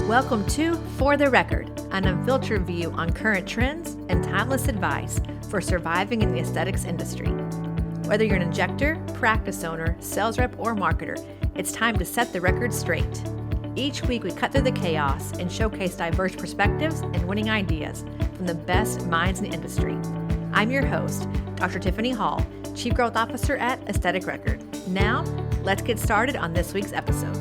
Welcome to For the Record, an unfiltered view on current trends and timeless advice for surviving in the aesthetics industry. Whether you're an injector, practice owner, sales rep, or marketer, it's time to set the record straight. Each week we cut through the chaos and showcase diverse perspectives and winning ideas from the best minds in the industry. I'm your host, Dr. Tiffany Hall, Chief Growth Officer at Aesthetic Record. Now, let's get started on this week's episode.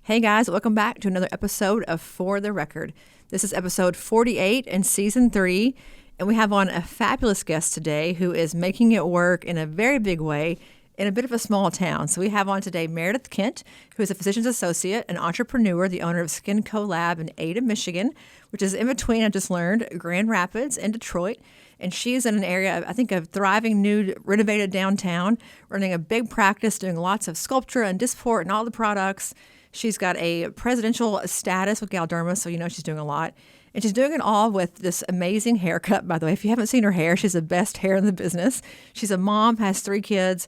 Hey guys, welcome back to another episode of For the Record. This is episode 48 in season 3, and we have on a fabulous guest today who is making it work in a very big way in a bit of a small town. So we have on today Meredith Kent, who is a physician's associate, an entrepreneur, the owner of Skin CoLAB in Ada, Michigan, which is in between, I just learned, Grand Rapids and Detroit. And she's in an area, I think, of thriving, new, renovated downtown, running a big practice, doing lots of sculpture and Dysport and all the products. She's got a presidential status with Galderma, so you know she's doing a lot. And she's doing it all with this amazing haircut, by the way. If you haven't seen her hair, she's the best hair in the business. She's a mom, has 3 kids,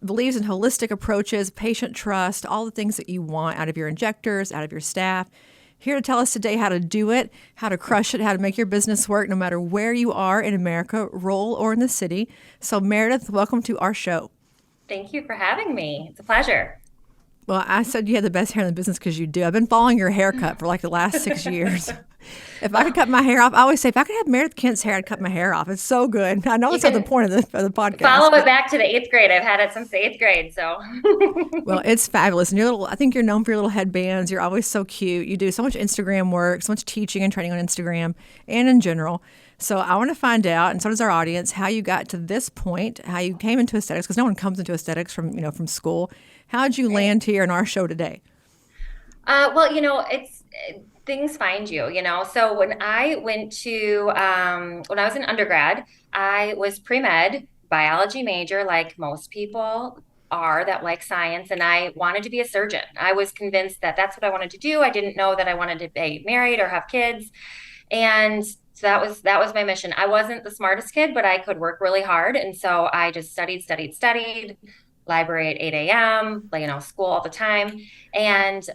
believes in holistic approaches, patient trust, all the things that you want out of your injectors, out of your staff. Here to tell us today how to do it, how to crush it, how to make your business work no matter where you are in America, rural or in the city. So Meredith, welcome to our show. Thank you for having me. It's a pleasure. Well, I said you had the best hair in the business because you do. I've been following your haircut for like the last 6 years. If I could cut my hair off, I always say, if I could have Meredith Kent's hair, I'd cut my hair off. It's so good. I know it's not the point of the podcast. Follow it back to the 8th grade. I've had it since the 8th grade, so. Well, it's fabulous. And I think you're known for your little headbands. You're always so cute. You do so much Instagram work, so much teaching and training on Instagram and in general. So I want to find out, and so does our audience, how you got to this point, how you came into aesthetics, because no one comes into aesthetics from school. How did you land here in our show today? Things find you, So when I went to, when I was in undergrad, I was pre-med, biology major, like most people are that like science, and I wanted to be a surgeon. I was convinced that that's what I wanted to do. I didn't know that I wanted to be married or have kids. And so that was my mission. I wasn't the smartest kid, but I could work really hard. And so I just studied, library at 8 a.m., school all the time, and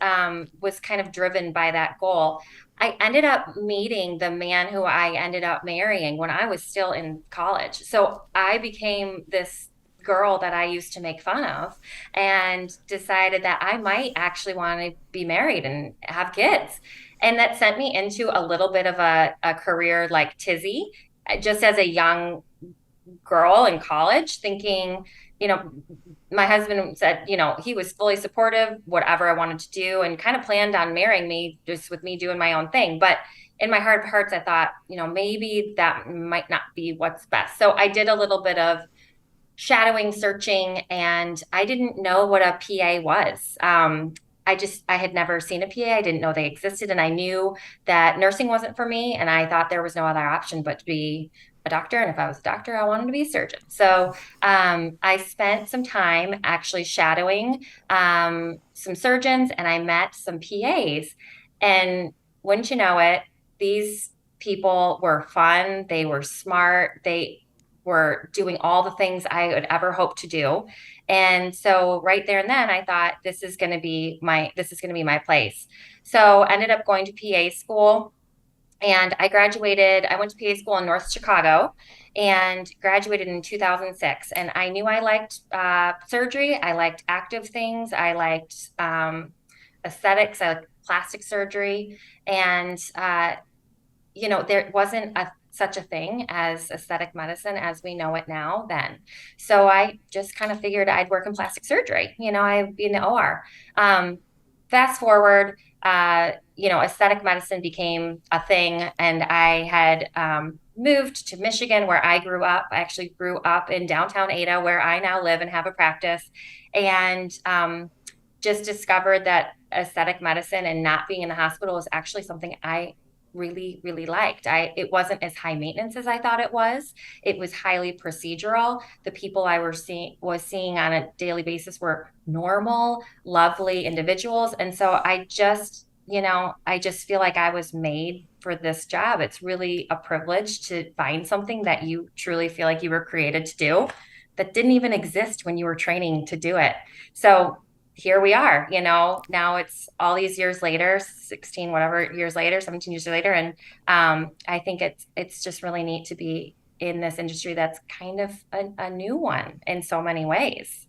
was kind of driven by that goal. I ended up meeting the man who I ended up marrying when I was still in college. So I became this girl that I used to make fun of and decided that I might actually want to be married and have kids. And that sent me into a little bit of a career like tizzy, just as a young girl in college, thinking, my husband said, he was fully supportive, whatever I wanted to do, and kind of planned on marrying me just with me doing my own thing. But in my heart of hearts, I thought, maybe that might not be what's best. So I did a little bit of shadowing, searching, and I didn't know what a PA was. I had never seen a PA. I didn't know they existed. And I knew that nursing wasn't for me. And I thought there was no other option but to be a doctor. And if I was a doctor, I wanted to be a surgeon. So I spent some time actually shadowing some surgeons, and I met some PAs. And wouldn't you know it, these people were fun. They were smart. They were doing all the things I would ever hope to do. And so right there and then I thought, this is going to be my place. So I ended up going to PA school. And I graduated. I went to PA school in North Chicago and graduated in 2006. And I knew I liked surgery. I liked active things. I liked aesthetics. I liked plastic surgery. And, there wasn't such a thing as aesthetic medicine as we know it now then. So I just kind of figured I'd work in plastic surgery. I'd be in the OR. Fast forward, aesthetic medicine became a thing, and I had moved to Michigan where I grew up. I actually grew up in downtown Ada where I now live and have a practice, and just discovered that aesthetic medicine and not being in the hospital was actually something I really, really liked. It wasn't as high maintenance as I thought it was. It was highly procedural. The people I was seeing on a daily basis were normal, lovely individuals. And so I just feel like I was made for this job. It's really a privilege to find something that you truly feel like you were created to do that didn't even exist when you were training to do it. So here we are, now it's all these years later, 16, whatever years later, 17 years later. And I think it's just really neat to be in this industry that's kind of a new one in so many ways.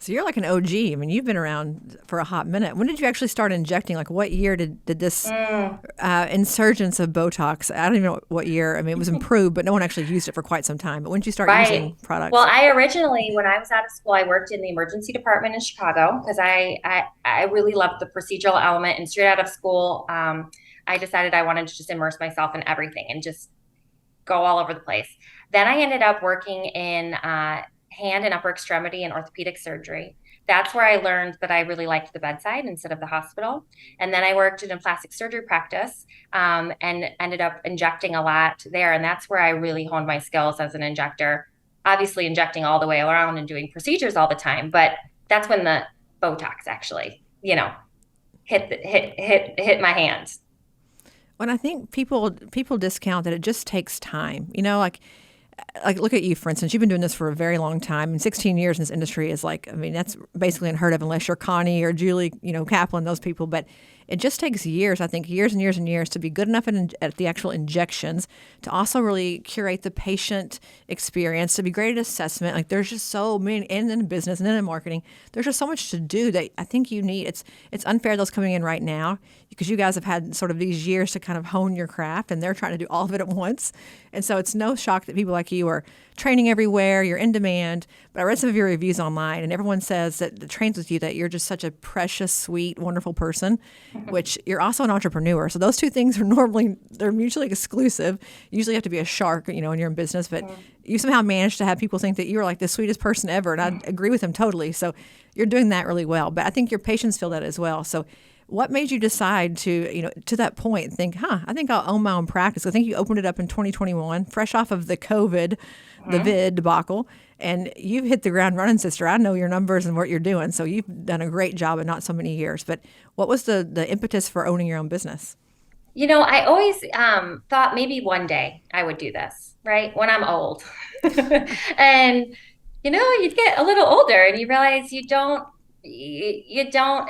So you're like an OG. I mean, you've been around for a hot minute. When did you actually start injecting? Like, what year did this insurgence of Botox? I don't even know what year. I mean, it was improved, but no one actually used it for quite some time. But when did you start using products? Well, I originally, when I was out of school, I worked in the emergency department in Chicago because I really loved the procedural element. And straight out of school, I decided I wanted to just immerse myself in everything and just go all over the place. Then I ended up working in hand and upper extremity and orthopedic surgery. That's where I learned that I really liked the bedside instead of the hospital. And then I worked in a plastic surgery practice and ended up injecting a lot there. And that's where I really honed my skills as an injector, obviously injecting all the way around and doing procedures all the time. But that's when the Botox actually, hit my hands. When I think people discount that it just takes time, like look at you, for instance. You've been doing this for a very long time, and 16 years in this industry is like, I mean, that's basically unheard of unless you're Connie or Julie, Kaplan, those people. But it just takes years, I think, years and years and years to be good enough at the actual injections, to also really curate the patient experience, to be great at assessment. Like, there's just so many, and in business and then in marketing, there's just so much to do that I think you need. It's unfair those coming in right now, because you guys have had sort of these years to kind of hone your craft, and they're trying to do all of it at once. And so it's no shock that people like you are training everywhere, you're in demand. But I read some of your reviews online, and everyone says that trains with you that you're just such a precious, sweet, wonderful person, which you're also an entrepreneur. So those two things they're mutually exclusive. You usually have to be a shark, when you're in business, but you somehow managed to have people think that you're like the sweetest person ever. And I agree with them totally. So you're doing that really well. But I think your patients feel that as well. So what made you decide to, to that point, think, I think I'll own my own practice? I think you opened it up in 2021, fresh off of the COVID, the vid debacle, and you've hit the ground running, sister. I know your numbers and what you're doing, so you've done a great job in not so many years. But what was the impetus for owning your own business? I always thought maybe one day I would do this, right? When I'm old. And, you'd get a little older and you realize you don't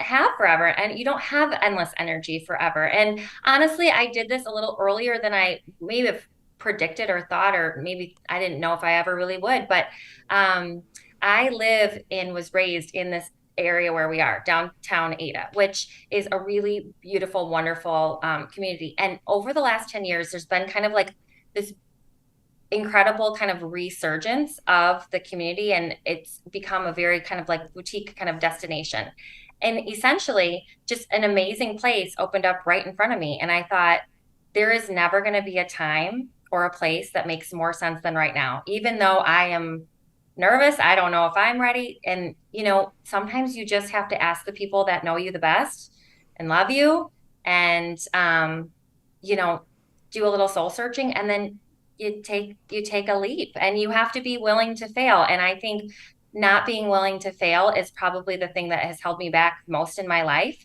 have forever, and you don't have endless energy forever. And honestly, I did this a little earlier than I maybe have predicted or thought, or maybe I didn't know if I ever really would. But I was raised in this area where we are, downtown Ada, which is a really beautiful, wonderful community. And over the last 10 years, there's been kind of like this incredible kind of resurgence of the community, and it's become a very kind of like boutique kind of destination. And essentially just an amazing place opened up right in front of me. And I thought, there is never going to be a time or a place that makes more sense than right now. Even though I am nervous, I don't know if I'm ready. And, sometimes you just have to ask the people that know you the best and love you, and, do a little soul searching, and then you take a leap, and you have to be willing to fail. And I think not being willing to fail is probably the thing that has held me back most in my life.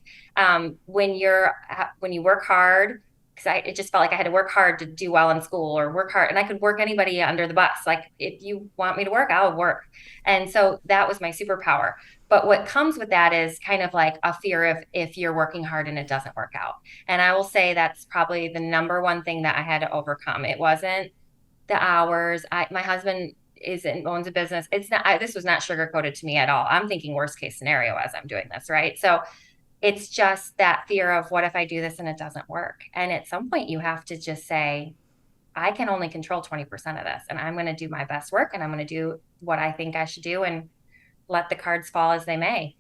When you work hard, because it just felt like I had to work hard to do well in school, or work hard, and I could work anybody under the bus. Like, if you want me to work, I'll work. And so that was my superpower. But what comes with that is kind of like a fear of if you're working hard and it doesn't work out. And I will say that's probably the number one thing that I had to overcome. It wasn't the hours. My husband owns a business. This was not sugarcoated to me at all. I'm thinking worst case scenario as I'm doing this, right? So it's just that fear of, what if I do this and it doesn't work? And at some point you have to just say, I can only control 20% of this, and I'm going to do my best work, and I'm going to do what I think I should do, and let the cards fall as they may.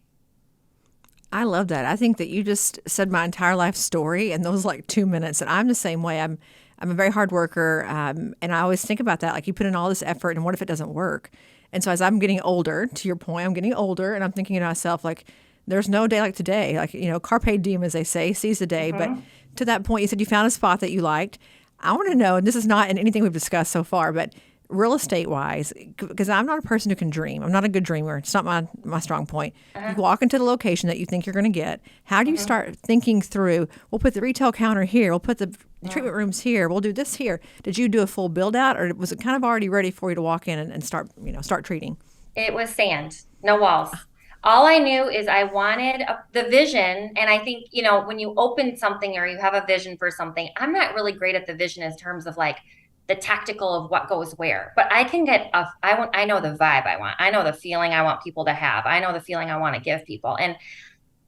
I love that. I think that you just said my entire life story in those like 2 minutes. And I'm the same way. I'm a very hard worker. And I always think about that. Like, you put in all this effort, and what if it doesn't work? And so as I'm getting older, to your point, I'm getting older, and I'm thinking to myself, like, there's no day like today. Like, carpe diem, as they say, seize the day. But to that point, you said you found a spot that you liked. I want to know, and this is not in anything we've discussed so far, but real estate wise, because I'm not a person who can dream. I'm not a good dreamer. It's not my strong point. You walk into the location that you think you're going to get. How do you start thinking through, we'll put the retail counter here, we'll put the treatment rooms here, we'll do this here? Did you do a full build out, or was it kind of already ready for you to walk in and start treating? It was sand, no walls. All I knew is I wanted the vision. And I think, when you open something or you have a vision for something, I'm not really great at the vision in terms of like the tactical of what goes where, but I can I know the vibe I want. I know the feeling I want people to have. I know the feeling I want to give people. And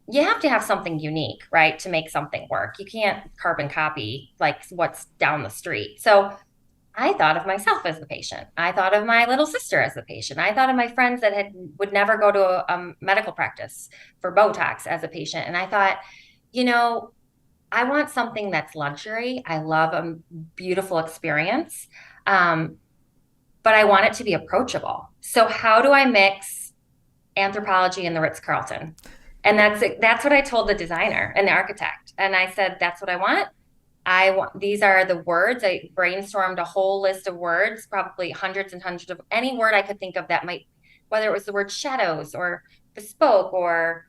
you have to have something unique, right, to make something work. You can't carbon copy like what's down the street. So I thought of myself as the patient. I thought of my little sister as the patient. I thought of my friends that would never go to a medical practice for Botox as a patient. And I thought, I want something that's luxury. I love a beautiful experience, but I want it to be approachable. So how do I mix Anthropologie and the Ritz Carlton? And that's what I told the designer and the architect. And I said, that's what I want. These are the words. I brainstormed a whole list of words, probably hundreds and hundreds of any word I could think of that might, whether it was the word shadows or bespoke or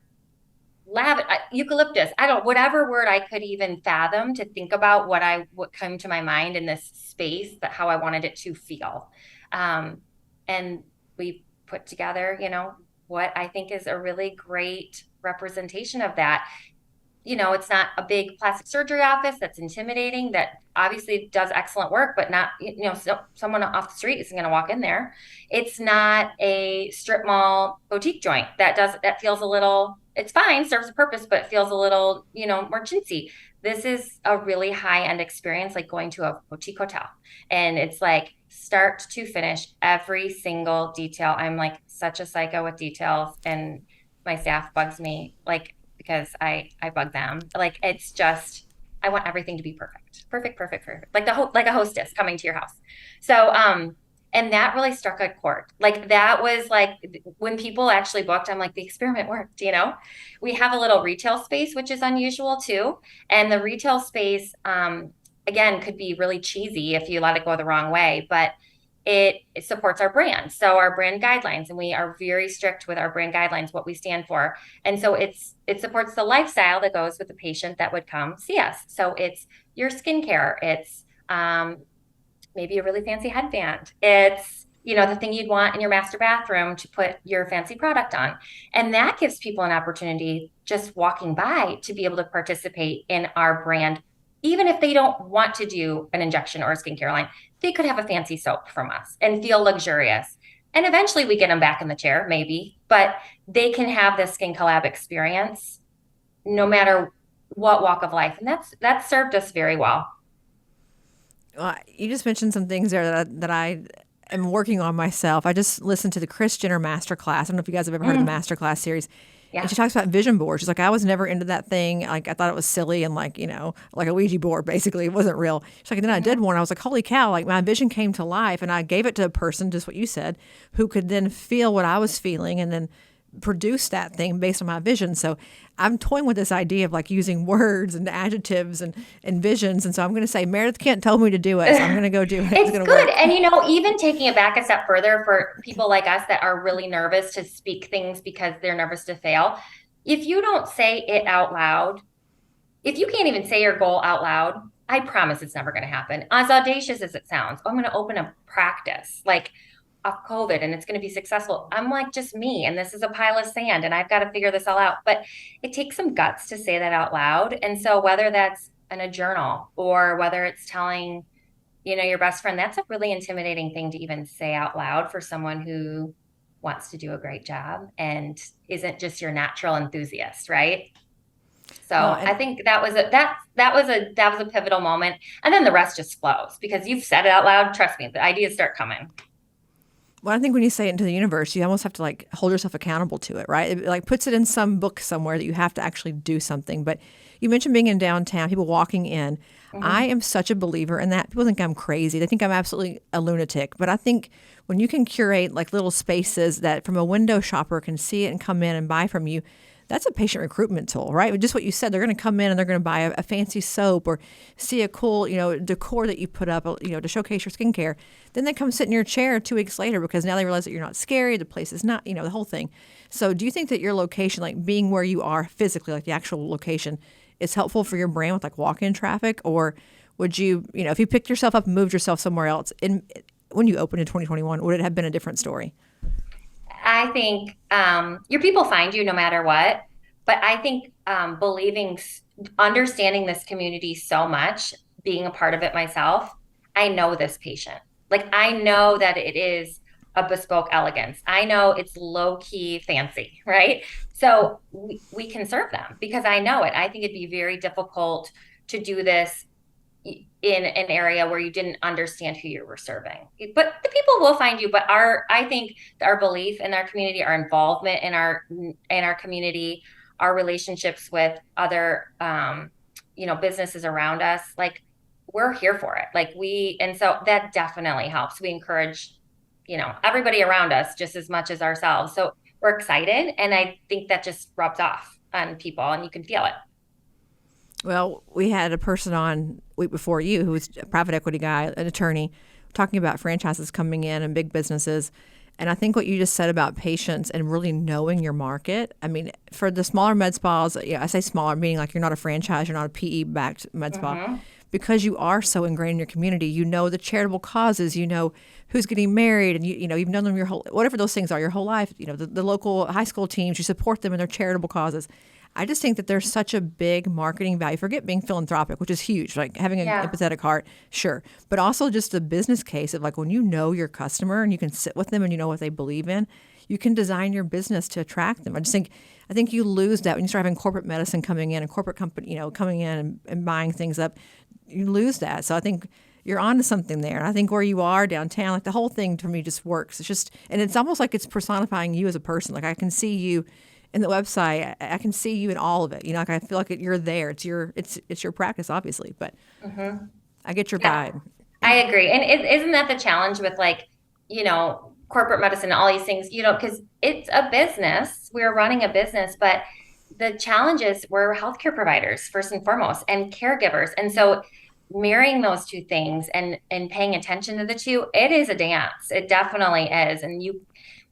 eucalyptus, whatever word I could even fathom to think about what came to my mind in this space, that how I wanted it to feel. And we put together, what I think is a really great representation of that. It's not a big plastic surgery office that's intimidating, that obviously does excellent work, but not, someone off the street isn't going to walk in there. It's not a strip mall boutique joint that feels a little, it's fine, serves a purpose, but feels a little, more chintzy. This is a really high-end experience, like going to a boutique hotel. And it's like start to finish, every single detail. I'm like such a psycho with details, and my staff bugs me, like, because I bug them. Like, it's just, I want everything to be perfect. Perfect, perfect, perfect. Like a hostess coming to your house. So, and that really struck a chord. Like, that was like, when people actually booked, I'm like, the experiment worked, We have a little retail space, which is unusual too. And the retail space, again, could be really cheesy if you let it go the wrong way, but it supports our brand. So our brand guidelines, and we are very strict with our brand guidelines, what we stand for. And so it supports the lifestyle that goes with the patient that would come see us. So it's your skincare. It's maybe a really fancy headband. It's, the thing you'd want in your master bathroom to put your fancy product on. And that gives people an opportunity just walking by to be able to participate in our brand. Even if they don't want to do an injection or a skincare line, they could have a fancy soap from us and feel luxurious. And eventually we get them back in the chair, maybe, but they can have the Skin CoLAB experience no matter what walk of life. And that's served us very well. You just mentioned some things there that I am working on myself. I just listened to the Kris Jenner masterclass. I don't know if you guys have ever heard of the masterclass series. Yeah. And she talks about vision boards. She's like, I was never into that thing. Like, I thought it was silly and like, like a Ouija board, basically. It wasn't real. She's like, and then I did one. I was like, holy cow, like my vision came to life, and I gave it to a person, just what you said, who could then feel what I was feeling and then produce that thing based on my vision. So I'm toying with this idea of like using words and adjectives and visions. And so I'm going to say, Meredith can't tell me to do it, so I'm going to go do it. It's good. Work. And, even taking it back a step further for people like us that are really nervous to speak things because they're nervous to fail. If you don't say it out loud, if you can't even say your goal out loud, I promise it's never going to happen. As audacious as it sounds, I'm going to open a practice like off COVID and it's going to be successful. I'm like just me, and this is a pile of sand, and I've got to figure this all out. But it takes some guts to say that out loud. And so whether that's in a journal or whether it's telling, your best friend, that's a really intimidating thing to even say out loud for someone who wants to do a great job and isn't just your natural enthusiast, right? So I think that was a pivotal moment. And then the rest just flows because you've said it out loud. Trust me, the ideas start coming. Well, I think when you say it into the universe, you almost have to like hold yourself accountable to it, right? It like puts it in some book somewhere that you have to actually do something. But you mentioned being in downtown, people walking in. Mm-hmm. I am such a believer in that. People think I'm crazy. They think I'm absolutely a lunatic. But I think when you can curate like little spaces that from a window shopper can see it and come in and buy from you, that's a patient recruitment tool, right? Just what you said, they're going to come in and they're going to buy a fancy soap or see a cool, decor that you put up, to showcase your skincare. Then they come sit in your chair 2 weeks later because now they realize that you're not scary. The place is not, the whole thing. So do you think that your location, like being where you are physically, like the actual location, is helpful for your brand with like walk-in traffic? Or would you, if you picked yourself up and moved yourself somewhere else when you opened in 2021, would it have been a different story? I think your people find you no matter what. But I think understanding this community so much, being a part of it myself, I know this patient. Like I know that it is a bespoke elegance. I know it's low key fancy, right? So we can serve them because I know it. I think it'd be very difficult to do this in an area where you didn't understand who you were serving. But the people will find you. But I think our belief in our community, our involvement in our community, our relationships with other, businesses around us, like we're here for it. And so that definitely helps. We encourage, everybody around us just as much as ourselves. So we're excited, and I think that just rubs off on people, and you can feel it. Well, we had a person on week before you who was a private equity guy, an attorney, talking about franchises coming in and big businesses. And I think what you just said about patience and really knowing your market. I mean, for the smaller med spas, I say smaller, meaning like you're not a franchise, you're not a PE-backed med spa. Because you are so ingrained in your community, you know the charitable causes, you know who's getting married, and you've known them your whole, whatever those things are, your whole life. The local high school teams, you support them in their charitable causes. I just think that there's such a big marketing value. Forget being philanthropic, which is huge, like having an empathetic heart, sure. But also just the business case of like when you know your customer and you can sit with them and you know what they believe in, you can design your business to attract them. I think you lose that when you start having corporate medicine coming in and corporate company, coming in and buying things up. You lose that. So I think you're onto something there. And I think where you are downtown, like the whole thing for me just works. It's just, and it's almost like it's personifying you as a person. Like I can see you in the website, I can see you in all of it. Like I feel like you're there. It's your practice, obviously, but I get your vibe. I agree. And isn't that the challenge with corporate medicine, all these things, because it's a business. We're running a business, but the challenge is we're healthcare providers first and foremost and caregivers. And so marrying those two things and paying attention to the two, it is a dance. It definitely is. And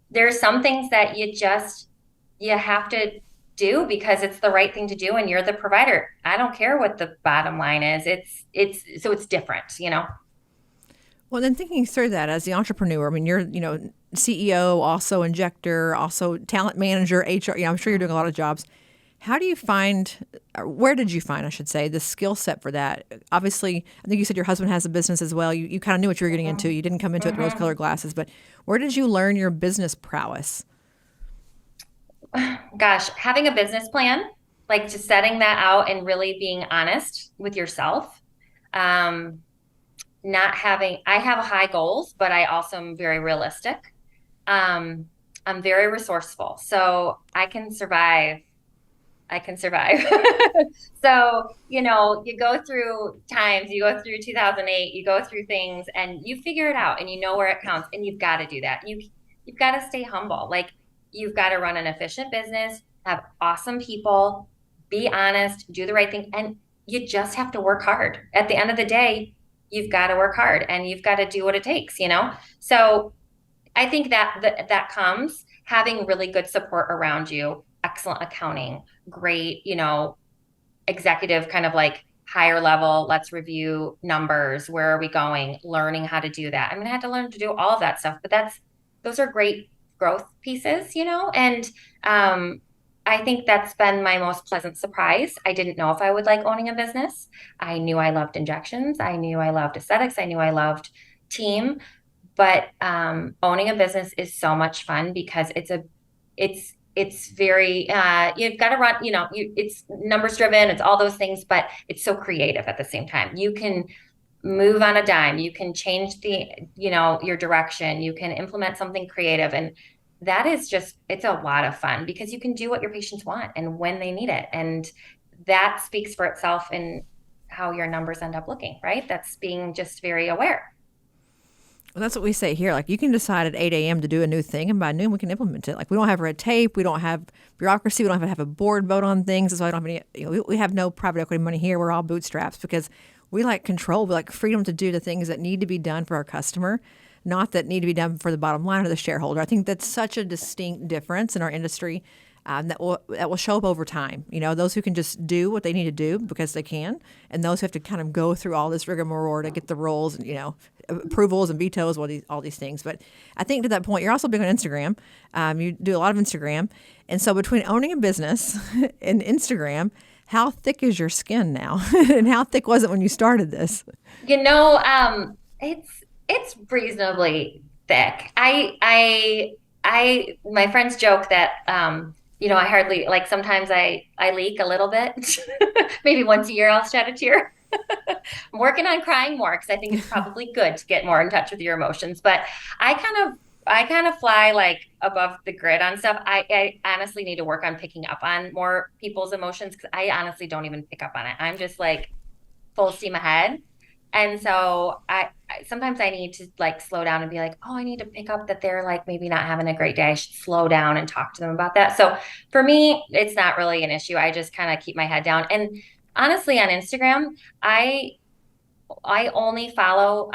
there's some things that you have to do because it's the right thing to do and you're the provider. I don't care what the bottom line is. It's different, Well, then thinking through that as the entrepreneur, I mean, you're, CEO, also injector, also talent manager, HR, I'm sure you're doing a lot of jobs. How do you where did you find, I should say, the skill set for that? Obviously, I think you said your husband has a business as well. You kind of knew what you were getting into. You didn't come into it with rose-colored glasses, but where did you learn your business prowess? Gosh, having a business plan, like just setting that out and really being honest with yourself. I have high goals, but I also am very realistic. I'm very resourceful, so I can survive. So, you go through times, you go through 2008, you go through things and you figure it out and you know where it counts, and you've got to do that. You've got to stay humble. Like you've got to run an efficient business, have awesome people, be honest, do the right thing. And you just have to work hard. At the end of the day, you've got to work hard and you've got to do what it takes, So I think that comes having really good support around you, excellent accounting, great, executive kind of like higher level, let's review numbers, where are we going, learning how to do that. I mean, I had to learn to do all of that stuff, but those are great growth pieces, and I think that's been my most pleasant surprise. I didn't know if I would like owning a business. I knew I loved injections. I knew I loved aesthetics. I knew I loved team, but owning a business is so much fun because it's very, you've got to run, it's numbers driven, it's all those things, but it's so creative at the same time. You can move on a dime, you can change your direction, you can implement something creative. And that is it's a lot of fun because you can do what your patients want and when they need it. And that speaks for itself in how your numbers end up looking, right? That's being just very aware. Well, that's what we say here. Like you can decide at 8 a.m. to do a new thing, and by noon we can implement it. Like we don't have red tape, we don't have bureaucracy, we don't have a board vote on things. So I don't have any. We have no private equity money here. We're all bootstraps because we like control. We like freedom to do the things that need to be done for our customer, not that need to be done for the bottom line or the shareholder. I think that's such a distinct difference in our industry. that will show up over time. Those who can just do what they need to do because they can, and those who have to kind of go through all this rigmarole to get the roles and approvals and vetoes, all these things. But I think to that point, you're also big on Instagram. You do a lot of Instagram, and so between owning a business and Instagram, how thick is your skin now, and how thick was it when you started this? It's reasonably thick. My friends joke that, I hardly like, sometimes I leak a little bit, maybe once a year I'll shed a tear. I'm working on crying more because I think it's probably good to get more in touch with your emotions. But I kind of fly like above the grid on stuff. I honestly need to work on picking up on more people's emotions because I honestly don't even pick up on it. I'm just like full steam ahead. And so sometimes I need to like slow down and be like, oh, I need to pick up that they're like maybe not having a great day. I should slow down and talk to them about that. So for me, it's not really an issue. I just kind of keep my head down. And honestly, on Instagram, I only follow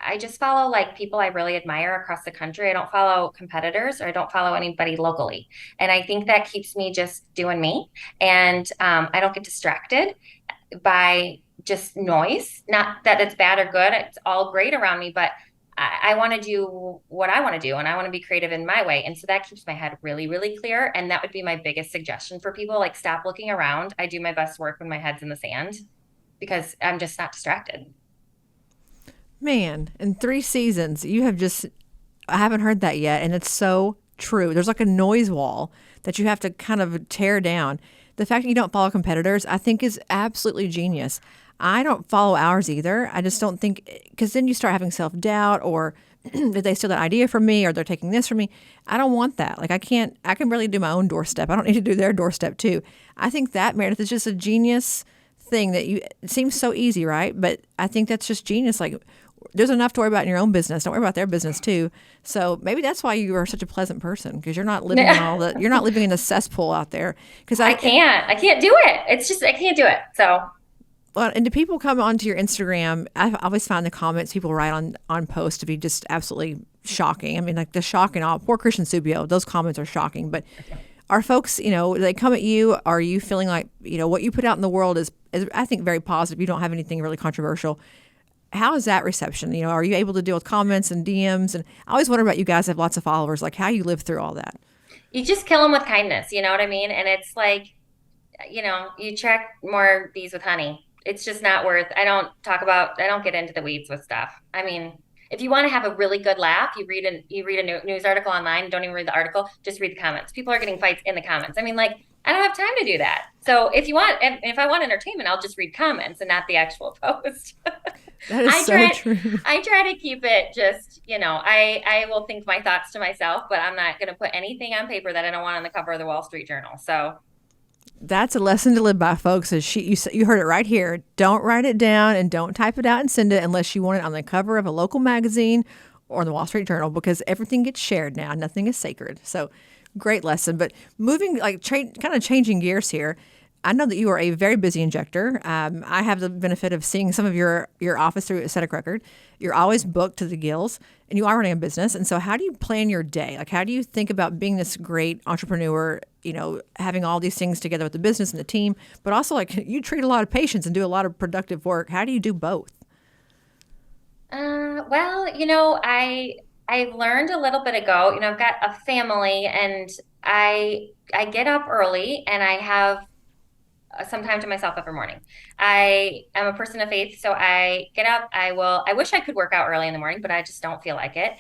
I just follow like people I really admire across the country. I don't follow competitors, or I don't follow anybody locally. And I think that keeps me just doing me. And I don't get distracted by just noise. Not that it's bad or good. It's all great around me, but I want to do what I want to do, and I want to be creative in my way. And so that keeps my head really, really clear. And that would be my biggest suggestion for people. Like, stop looking around. I do my best work when my head's in the sand because I'm just not distracted. Man, in 3 seasons, I haven't heard that yet. And it's so true. There's like a noise wall that you have to kind of tear down. The fact that you don't follow competitors, I think, is absolutely genius. I don't follow ours either. I just don't think, because then you start having self-doubt, or did they steal that idea from me, or they're taking this from me? I don't want that. Like, I can really do my own doorstep. I don't need to do their doorstep too. I think that, Meredith, is just a genius thing it seems so easy, right? But I think that's just genius. Like, there's enough to worry about in your own business. Don't worry about their business too. So maybe that's why you are such a pleasant person, because you're not living you're not living in the cesspool out there. Because I can't do it. It's just, I can't do it. So. Well, and do people come onto your Instagram? I always find the comments people write on posts to be just absolutely shocking. I mean, like the shock and all. Poor Christian Subio, those comments are shocking. But are folks, they come at you? Are you feeling like, what you put out in the world is I think, very positive? You don't have anything really controversial. How is that reception? Are you able to deal with comments and DMs? And I always wonder about you guys have lots of followers, like how you live through all that. You just kill them with kindness. You know what I mean? And it's like, you track more bees with honey. It's just not I don't get into the weeds with stuff. I mean, if you want to have a really good laugh, you read a news article online, don't even read the article, just read the comments. People are getting fights in the comments. I mean, like, I don't have time to do that. So if I want entertainment, I'll just read comments and not the actual post. That is so true. I try to keep it just, I will think my thoughts to myself, but I'm not going to put anything on paper that I don't want on the cover of the Wall Street Journal. So that's a lesson to live by, folks. You heard it right here. Don't write it down and don't type it out and send it unless you want it on the cover of a local magazine or the Wall Street Journal, because everything gets shared now. Nothing is sacred. So great lesson. But moving, kind of changing gears here. I know that you are a very busy injector. I have the benefit of seeing some of your office through Aesthetic Record. You're always booked to the gills, and you are running a business. And so how do you plan your day? Like, how do you think about being this great entrepreneur, having all these things together with the business and the team, but also, like, you treat a lot of patients and do a lot of productive work. How do you do both? Well, I've learned a little bit ago, I've got a family, and I get up early, and I have some time to myself every morning. I am a person of faith, so I get up. I wish I could work out early in the morning, but I just don't feel like it.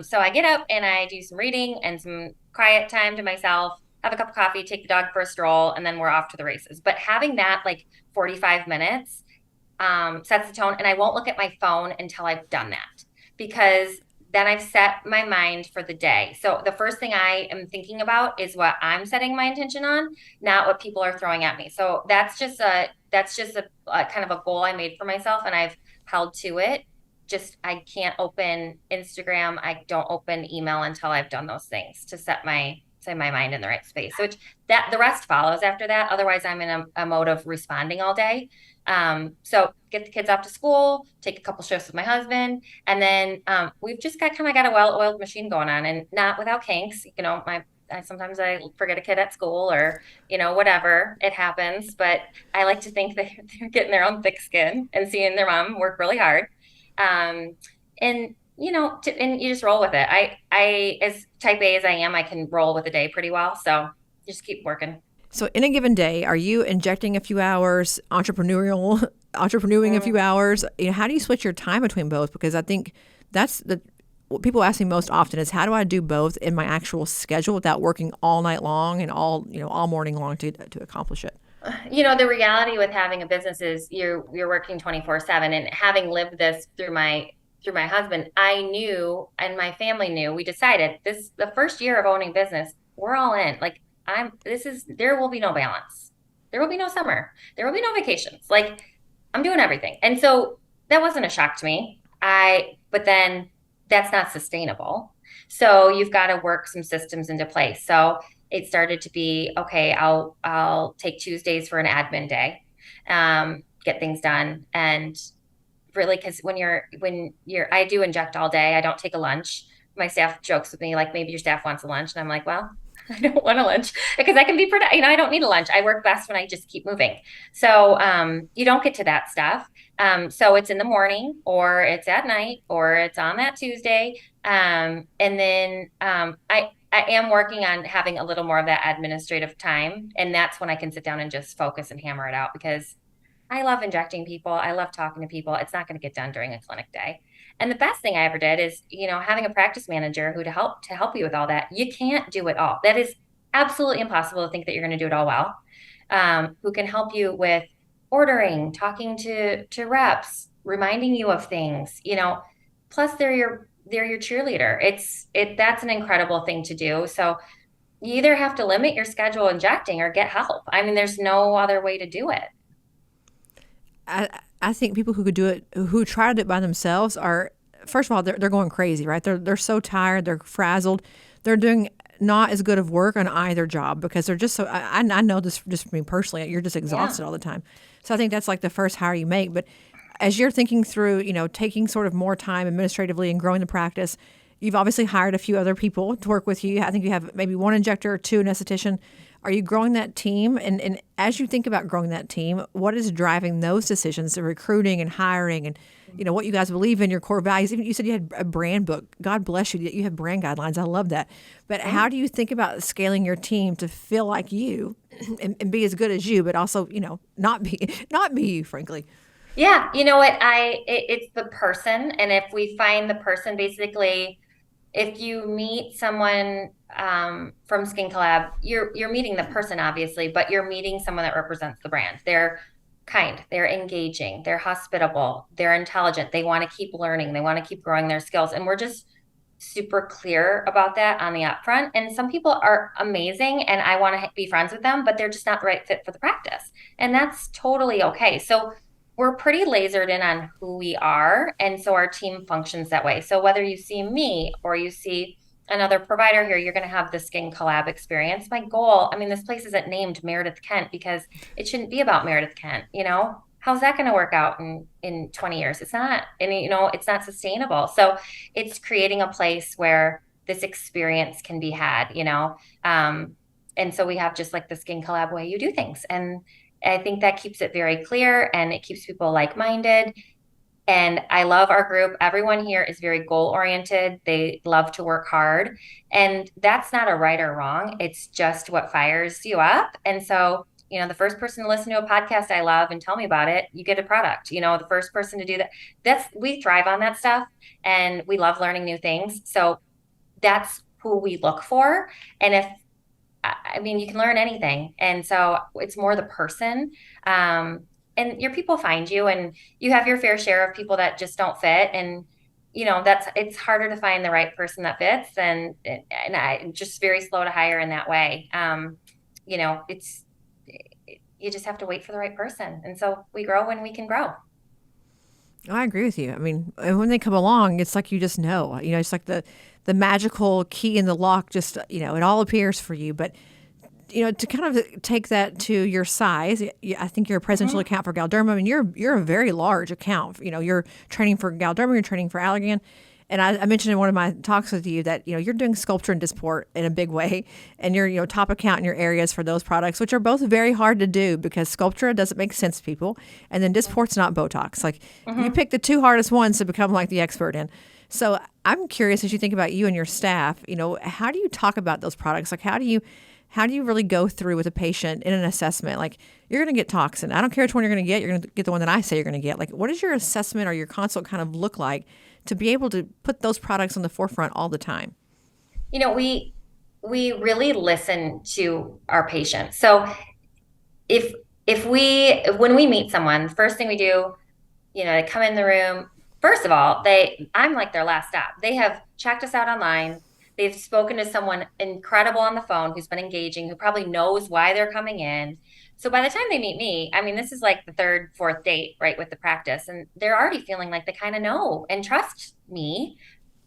So I get up and I do some reading and some quiet time to myself, have a cup of coffee, take the dog for a stroll, and then we're off to the races. But having that like 45 minutes sets the tone, and I won't look at my phone until I've done that, because then I've set my mind for the day. So the first thing I am thinking about is what I'm setting my intention on, not what people are throwing at me. So that's just a kind of a goal I made for myself, and I've held to it. Just, I can't open Instagram. I don't open email until I've done those things to set my mind in the right space. So that the rest follows after that. Otherwise, I'm in a mode of responding all day. So get the kids off to school, take a couple shifts with my husband, and then we've just got a well-oiled machine going on, and not without kinks. sometimes I forget a kid at school or, whatever, it happens. But I like to think that they're getting their own thick skin and seeing their mom work really hard. And and you just roll with it. I as type A as I am, I can roll with the day pretty well. So just keep working. So in a given day, are you injecting a few hours, entrepreneuring a few hours? How do you switch your time between both? Because I think that's what people ask me most often is, how do I do both in my actual schedule without working all night long and all morning long to accomplish it? The reality with having a business is you're working 24/7, and having lived this through my husband, I knew, and my family knew, we decided the first year of owning business, we're all in. Like there will be no balance. There will be no summer. There will be no vacations. Like, I'm doing everything. And so that wasn't a shock to me. But then that's not sustainable. So you've got to work some systems into place. So it started to be, okay, I'll take Tuesdays for an admin day, get things done. And really, because I do inject all day. I don't take a lunch. My staff jokes with me, like, maybe your staff wants a lunch. And I'm like, well, I don't want a lunch because I can be productive. I don't need a lunch. I work best when I just keep moving. So you don't get to that stuff. So it's in the morning, or it's at night, or it's on that Tuesday. And then I am working on having a little more of that administrative time. And that's when I can sit down and just focus and hammer it out, because I love injecting people. I love talking to people. It's not going to get done during a clinic day. And the best thing I ever did is, having a practice manager who to help you with all that. You can't do it all. That is absolutely impossible to think that you're going to do it all well. Who can help you with ordering, talking to reps, reminding you of things, plus they're your cheerleader. That's an incredible thing to do. So you either have to limit your schedule injecting or get help. I mean, there's no other way to do it. I think people who could do it, who tried it by themselves, are, first of all, they're going crazy, right? They're so tired, they're frazzled, they're doing not as good of work on either job because they're just so. I know this just for me personally. You're just exhausted all the time. So I think that's like the first hire you make. But as you're thinking through, taking sort of more time administratively and growing the practice, you've obviously hired a few other people to work with you. I think you have maybe one injector or two, an esthetician. Are you growing that team? And as you think about growing that team, what is driving those decisions, the recruiting and hiring and, what you guys believe in, your core values? Even you said you had a brand book. God bless you. You have brand guidelines. I love that. But how do you think about scaling your team to feel like you and be as good as you, but also, not be you, frankly? Yeah. You know what? It's the person. And if we find the person, basically, if you meet someone from Skin CoLAB, you're meeting the person, obviously, but you're meeting someone that represents the brand. They're kind, they're engaging, they're hospitable, they're intelligent, they want to keep learning, they want to keep growing their skills. And we're just super clear about that on the upfront. And some people are amazing and I want to be friends with them, but they're just not the right fit for the practice. And that's totally okay. So we're pretty lasered in on who we are. And so our team functions that way. So whether you see me or you see another provider here, you're going to have the Skin CoLAB experience. My goal, this place isn't named Meredith Kent because it shouldn't be about Meredith Kent. How's that going to work out in 20 years? It's not, and it's not sustainable. So it's creating a place where this experience can be had, and so we have just like the Skin CoLAB way you do things. And I think that keeps it very clear and it keeps people like-minded. And I love our group. Everyone here is very goal-oriented. They love to work hard. And that's not a right or wrong. It's just what fires you up. And so, the first person to listen to a podcast I love and tell me about it, you get a product. The first person to do that, we thrive on that stuff. And we love learning new things. So that's who we look for. And you can learn anything. And so it's more the person. And your people find you, and you have your fair share of people that just don't fit. And, it's harder to find the right person that fits. And I'm just very slow to hire in that way. You just have to wait for the right person. And so we grow when we can grow. I agree with you. When they come along, it's like you just know. It's like the magical key in the lock. Just it all appears for you. But to kind of take that to your size, I think you're a presidential account for Galderma. You're a very large account. You're training for Galderma. You're training for Allergan. And I mentioned in one of my talks with you that, you're doing sculpture and Dysport in a big way, and you're, top account in your areas for those products, which are both very hard to do because sculpture doesn't make sense to people. And then Dysport's not Botox. Like you pick the two hardest ones to become like the expert in. So I'm curious, as you think about you and your staff, how do you talk about those products? Like how do you really go through with a patient in an assessment? Like you're going to get toxin. I don't care which one you're going to get. You're going to get the one that I say you're going to get. Like what does your assessment or your consult kind of look like to be able to put those products on the forefront all the time? We really listen to our patients. So if when we meet someone, first thing we do, they come in the room. First of all, I'm like their last stop. They have checked us out online. They've spoken to someone incredible on the phone who's been engaging, who probably knows why they're coming in. So by the time they meet me, I mean, this is like the third, fourth date, right, with the practice. And they're already feeling like they kind of know and trust me,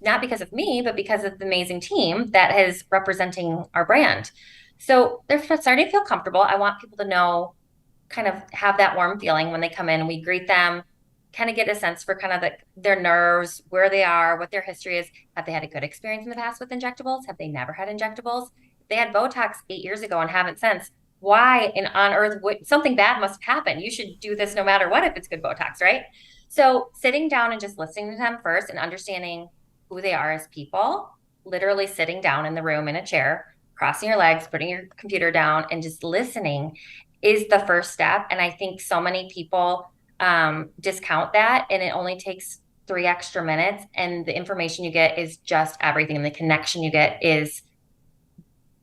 not because of me, but because of the amazing team that is representing our brand. So they're starting to feel comfortable. I want people to know, kind of have that warm feeling when they come in and we greet them, kind of get a sense for kind of their nerves, where they are, what their history is. Have they had a good experience in the past with injectables? Have they never had injectables? If they had Botox 8 years ago and haven't since, why on earth would something bad must have happened? You should do this no matter what if it's good Botox, right? So sitting down and just listening to them first and understanding who they are as people, literally sitting down in the room in a chair, crossing your legs, putting your computer down, and just listening is the first step. And I think so many people discount that, and it only takes 3 extra minutes, and the information you get is just everything, and the connection you get is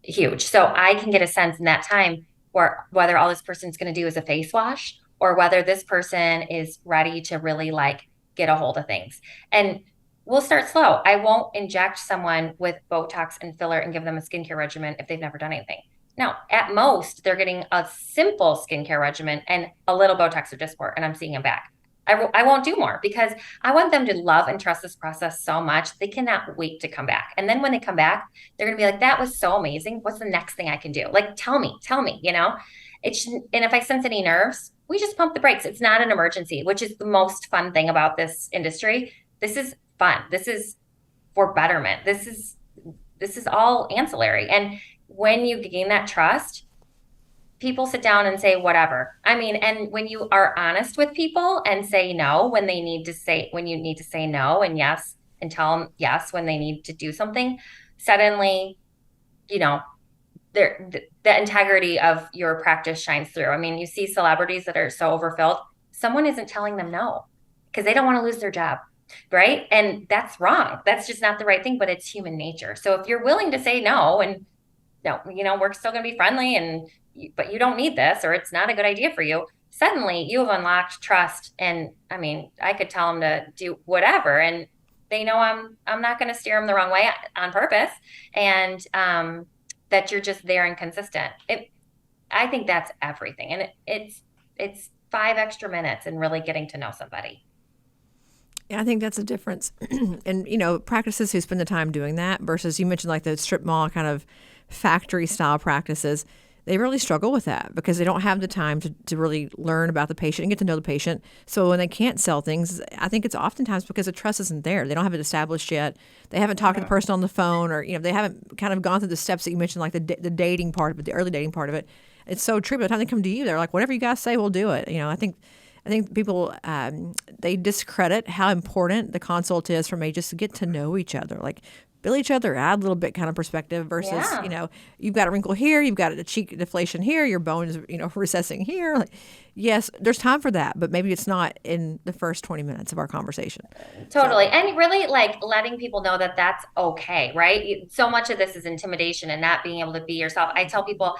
huge. So I can get a sense in that time whether all this person's going to do is a face wash or whether this person is ready to really like get a hold of things. And we'll start slow. I won't inject someone with Botox and filler and give them a skincare regimen if they've never done anything. Now, at most, they're getting a simple skincare regimen and a little Botox or Dysport, and I'm seeing them back. I won't do more because I want them to love and trust this process so much. They cannot wait to come back. And then when they come back, they're going to be like, that was so amazing. What's the next thing I can do? Like, tell me, it shouldn't. And if I sense any nerves, we just pump the brakes. It's not an emergency, which is the most fun thing about this industry. This is fun. This is for betterment. This is all ancillary. And when you gain that trust, people sit down and say whatever. I mean, and when you are honest with people and say no when you need to say no, and yes, and tell them yes when they need to do something, suddenly, the integrity of your practice shines through. I mean, you see celebrities that are so overfilled, someone isn't telling them no because they don't want to lose their job. Right. And that's wrong. That's just not the right thing, but it's human nature. So if you're willing to say no, and no, we're still going to be friendly but you don't need this, or it's not a good idea for you. Suddenly you have unlocked trust. And I mean, I could tell them to do whatever, and they know I'm not going to steer them the wrong way on purpose. And, that you're just there and consistent. I think that's everything. And it's 5 extra minutes and really getting to know somebody. Yeah, I think that's a difference. And, practices who spend the time doing that versus you mentioned like the strip mall kind of factory style practices, they really struggle with that because they don't have the time to really learn about the patient and get to know the patient. So when they can't sell things, I think it's oftentimes because the trust isn't there. They don't have it established yet. They haven't talked to the person on the phone, or, they haven't kind of gone through the steps that you mentioned, like the dating part of it, the early dating part of it. It's so true. By the time they come to you, they're like, whatever you guys say, we'll do it. I think people, they discredit how important the consult is for me just to get to know each other. Like, fill each other out a little bit kind of perspective versus, you've got a wrinkle here, you've got a cheek deflation here, your bone is, recessing here. Like, yes, there's time for that, but maybe it's not in the first 20 minutes of our conversation. Totally. So. And really like letting people know that that's okay, right? So much of this is intimidation and not being able to be yourself. I tell people,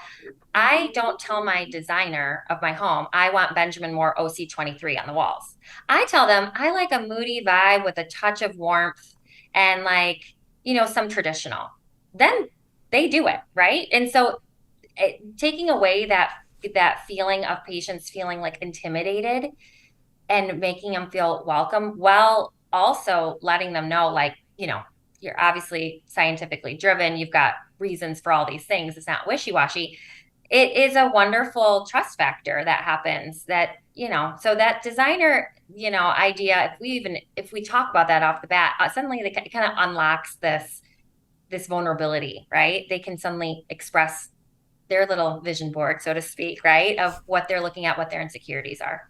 I don't tell my designer of my home, I want Benjamin Moore OC23 on the walls. I tell them I like a moody vibe with a touch of warmth and like, some traditional, then they do it. Right. And so taking away that feeling of patients feeling like intimidated and making them feel welcome, while also letting them know, like, you're obviously scientifically driven. You've got reasons for all these things. It's not wishy-washy. It is a wonderful trust factor that happens that so that designer, idea, if we talk about that off the bat, suddenly it kind of unlocks this vulnerability, right? They can suddenly express their little vision board, so to speak, right? Of what they're looking at, what their insecurities are.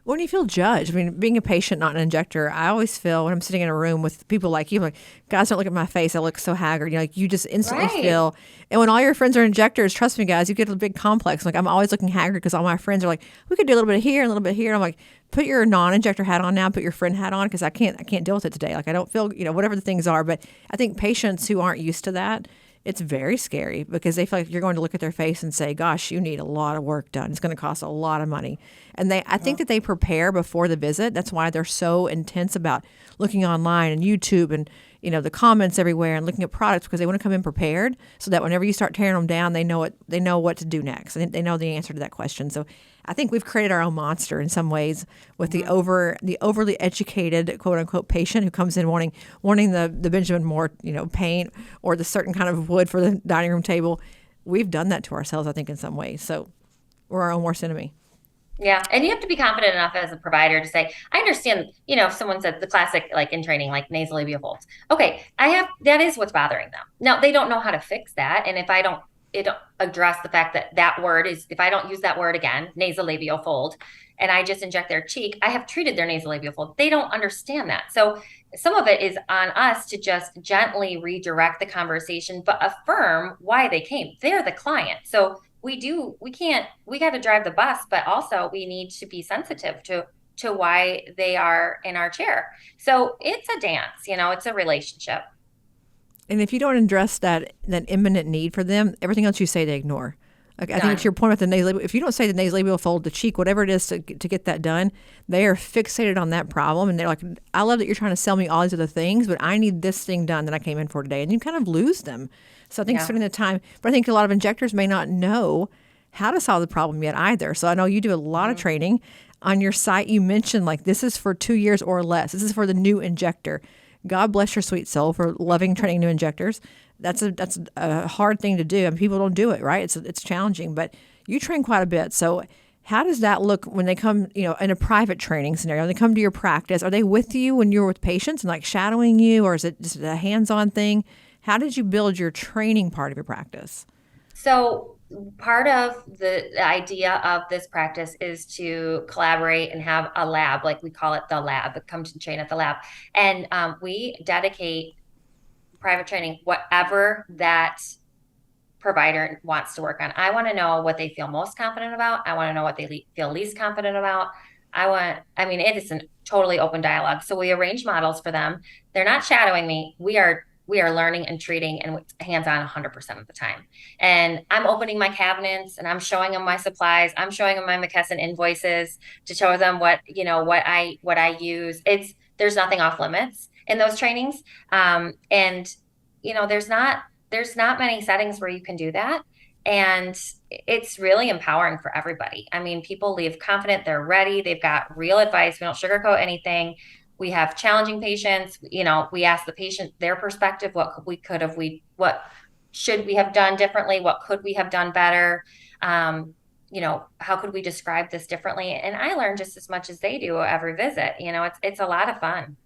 When you feel judged, I mean, being a patient, not an injector, I always feel when I'm sitting in a room with people like you, like, guys, don't look at my face. I look so haggard. Like, you just instantly Right. feel. And when all your friends are injectors, trust me, guys, you get a big complex. Like, I'm always looking haggard because all my friends are like, we could do a little bit of here and a little bit here. And I'm like, put your non-injector hat on now, put your friend hat on because I can't deal with it today. Like, I don't feel, whatever the things are. But I think patients who aren't used to that, it's very scary because they feel like you're going to look at their face and say, gosh, you need a lot of work done. It's going to cost a lot of money. And I think that they prepare before the visit. That's why they're so intense about looking online and YouTube and, the comments everywhere and looking at products because they want to come in prepared so that whenever you start tearing them down, they know what to do next. They know the answer to that question. So I think we've created our own monster in some ways with the overly educated quote unquote patient who comes in wanting the Benjamin Moore paint or the certain kind of wood for the dining room table. We've done that to ourselves, I think, in some ways. So we're our own worst enemy. Yeah. And you have to be confident enough as a provider to say, I understand, if someone said the classic, like in training, like nasolabial folds. Okay. That is what's bothering them. Now, they don't know how to fix that. And if I don't, it address the fact that word is, if I don't use that word again, nasolabial fold, and I just inject their cheek, I have treated their nasolabial fold. They don't understand that. So some of it is on us to just gently redirect the conversation, but affirm why they came. They're the client. So we got to drive the bus, but also we need to be sensitive to why they are in our chair. So it's a dance, it's a relationship. And if you don't address that imminent need for them, everything else you say they ignore. Like, I think it's Done. your point about the nasolabial. If you don't say the nasolabial fold, the cheek, whatever it is to get that done, they are fixated on that problem. And they're like, I love that you're trying to sell me all these other things, but I need this thing done that I came in for today. And you kind of lose them. So I think Yeah. spending the time, but I think a lot of injectors may not know how to solve the problem yet either. So I know you do a lot of Mhm. training. On your site, you mentioned like this is for 2 years or less. This is for the new injector. God bless your sweet soul for loving training new injectors. That's a hard thing to do, and people don't do it, right? It's challenging, but you train quite a bit. So how does that look when they come, in a private training scenario? They come to your practice. Are they with you when you're with patients and like shadowing you, or is it just a hands-on thing? How did you build your training part of your practice? So part of the idea of this practice is to collaborate and have a lab, like we call it the lab, come to train at the lab. And we dedicate private training, whatever that provider wants to work on. I want to know what they feel most confident about. I want to know what they feel least confident about. It is a totally open dialogue. So we arrange models for them. They're not shadowing me. We are learning and treating and hands-on 100% of the time. And I'm opening my cabinets and I'm showing them my supplies. I'm showing them my McKesson invoices to show them what I use. There's nothing off limits in those trainings. And there's not many settings where you can do that. And it's really empowering for everybody. I mean, people leave confident, they're ready, they've got real advice. We don't sugarcoat anything. We have challenging patients. We ask the patient their perspective. What should we have done differently? What could we have done better? How could we describe this differently? And I learn just as much as they do every visit. It's a lot of fun.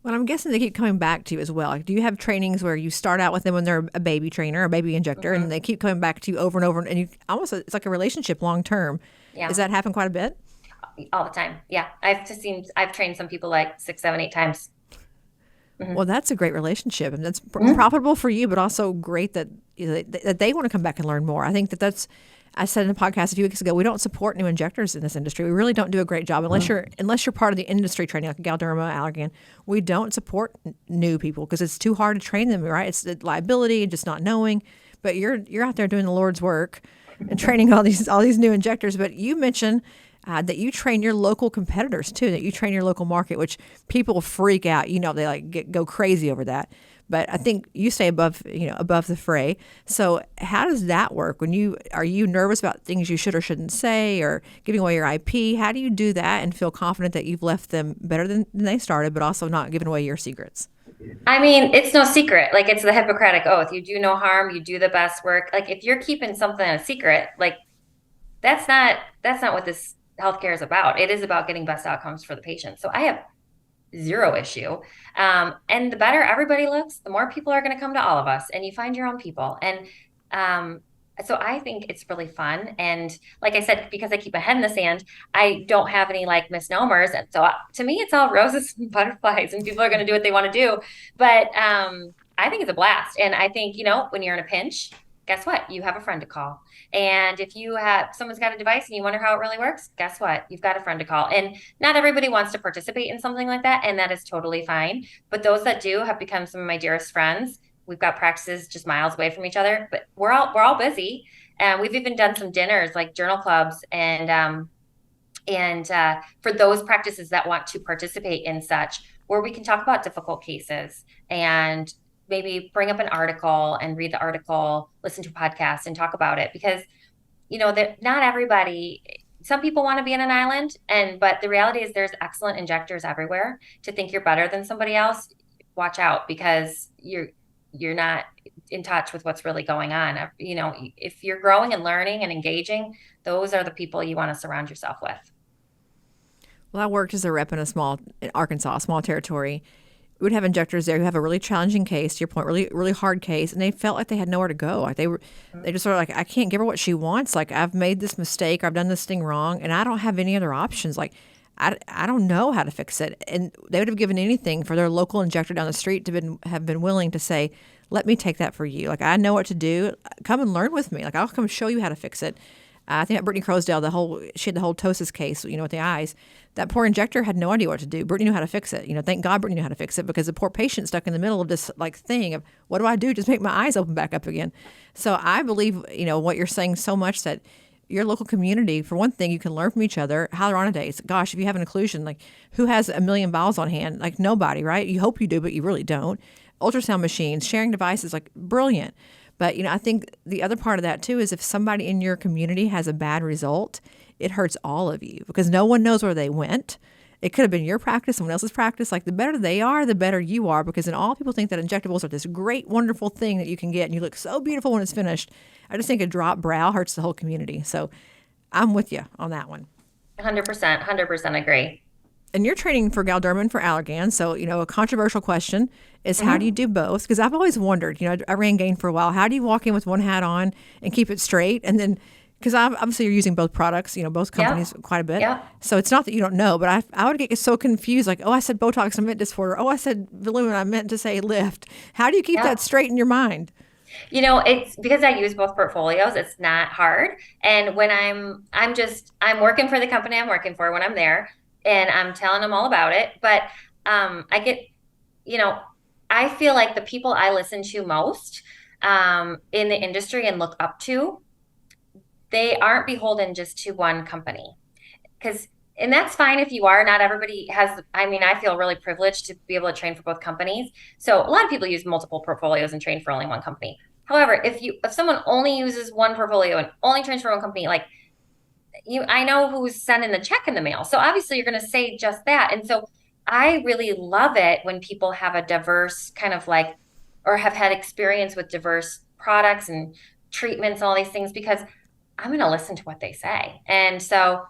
Well, I'm guessing they keep coming back to you as well. Like, do you have trainings where you start out with them when they're a baby trainer, a baby injector, and Mhm. they keep coming back to you over and over, and you almost it's like a relationship long term? Does Yeah. that happen quite a bit? All the time. Yeah. I've trained some people like 6, 7, 8 times. Well, Hmm. that's a great relationship, and that's Hmm. profitable for you, but also great that that they want to come back and learn more. I think that's. I said in a podcast a few weeks ago, we don't support new injectors in this industry. We really don't do a great job unless you're part of the industry training, like Galderma, Allergan. We don't support new people because it's too hard to train them. Right? It's the liability and just not knowing. But you're out there doing the Lord's work and training all these new injectors. But you mentioned that you train your local competitors too. That you train your local market, which people freak out. They like go crazy over that. But I think you stay above the fray. So how does that work? Are you nervous about things you should or shouldn't say, or giving away your IP? How do you do that and feel confident that you've left them better than they started, but also not giving away your secrets? It's no secret. Like it's the Hippocratic Oath. You do no harm, you do the best work. Like if you're keeping something a secret, like that's not what this healthcare is about. It is about getting best outcomes for the patient. So I have zero issue. And the better everybody looks, the more people are going to come to all of us, and you find your own people. And so I think it's really fun. And like I said, because I keep my head in the sand, I don't have any like misnomers. And so to me, it's all roses and butterflies, and people are going to do what they want to do. But I think it's a blast. And I think, when you're in a pinch, guess what? You have a friend to call. And if someone's got a device and you wonder how it really works, guess what? You've got a friend to call. And not everybody wants to participate in something like that, and that is totally fine. But those that do have become some of my dearest friends. We've got practices just miles away from each other, but we're all busy. And we've even done some dinners like journal clubs and for those practices that want to participate in such, where we can talk about difficult cases and maybe bring up an article and read the article, listen to a podcast and talk about it, because that not everybody, some people want to be in an island, but the reality is there's excellent injectors everywhere. To think you're better than somebody else, watch out, because you're not in touch with what's really going on. If you're growing and learning and engaging, those are the people you want to surround yourself with. Well, I worked as a rep in Arkansas, a small territory. We would have injectors there who have a really challenging case, to your point, really, really hard case, and they felt like they had nowhere to go. Like they just sort of like, I can't give her what she wants. Like, I've made this mistake, or I've done this thing wrong, and I don't have any other options. Like, I don't know how to fix it. And they would have given anything for their local injector down the street to have been willing to say, let me take that for you. Like, I know what to do. Come and learn with me. Like, I'll come show you how to fix it. I think at Brittany Crosdale, she had the whole ptosis case, with the eyes. That poor injector had no idea what to do. Brittany knew how to fix it. Thank God Brittany knew how to fix it, because the poor patient stuck in the middle of this thing of, what do I do? Just make my eyes open back up again. So I believe, what you're saying so much, that your local community, for one thing, you can learn from each other. Hyaluronidase, gosh, if you have an occlusion, like, who has a million vials on hand? Like, nobody, right? You hope you do, but you really don't. Ultrasound machines, sharing devices, like, brilliant. But, I think the other part of that too is, if somebody in your community has a bad result, it hurts all of you, because no one knows where they went. It could have been your practice, someone else's practice. Like, the better they are, the better you are, because then all people think that injectables are this great, wonderful thing that you can get, and you look so beautiful when it's finished. I just think a drop brow hurts the whole community. So I'm with you on that one. 100% agree. And you're training for Galderma and for Allergan. So, a controversial question is, how do you do both? Because I've always wondered, I ran Gain for a while. How do you walk in with one hat on and keep it straight? And then, because obviously you're using both products, both companies quite a bit. Yeah. So it's not that you don't know, but I would get so confused. Like, oh, I said Botox, I meant Dysport. Oh, I said Voluma, I meant to say Lift. How do you keep that straight in your mind? It's because I use both portfolios. It's not hard. And when I'm working for the company I'm working for when I'm there, and I'm telling them all about it. But I get, I feel like the people I listen to most in the industry and look up to, they aren't beholden just to one company. And that's fine if you are. Not everybody has. I feel really privileged to be able to train for both companies. So a lot of people use multiple portfolios and train for only one company. However, if someone only uses one portfolio and only trains for one company, like, I know who's sending the check in the mail. So obviously you're going to say just that. And so I really love it when people have a diverse kind of or have had experience with diverse products and treatments and all these things, because I'm going to listen to what they say. And so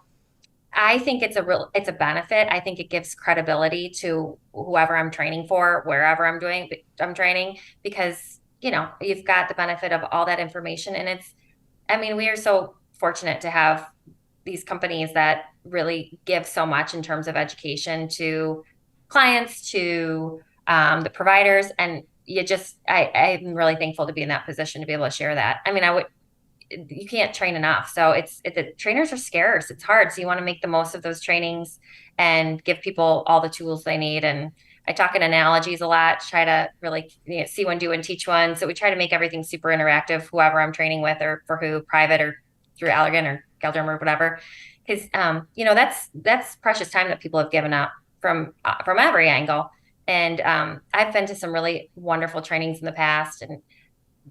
I think it's a benefit. I think it gives credibility to whoever I'm training for, wherever I'm training, because, you've got the benefit of all that information. And we are so fortunate to have these companies that really give so much in terms of education to clients, to the providers. And I'm really thankful to be in that position to be able to share that. You can't train enough. So the trainers are scarce. It's hard. So you want to make the most of those trainings and give people all the tools they need. And I talk in analogies a lot, try to really see one, do one, teach one. So we try to make everything super interactive, whoever I'm training with, or for who, private or through Allergan or Galderma or whatever. Because, that's precious time that people have given up from every angle. And I've been to some really wonderful trainings in the past, and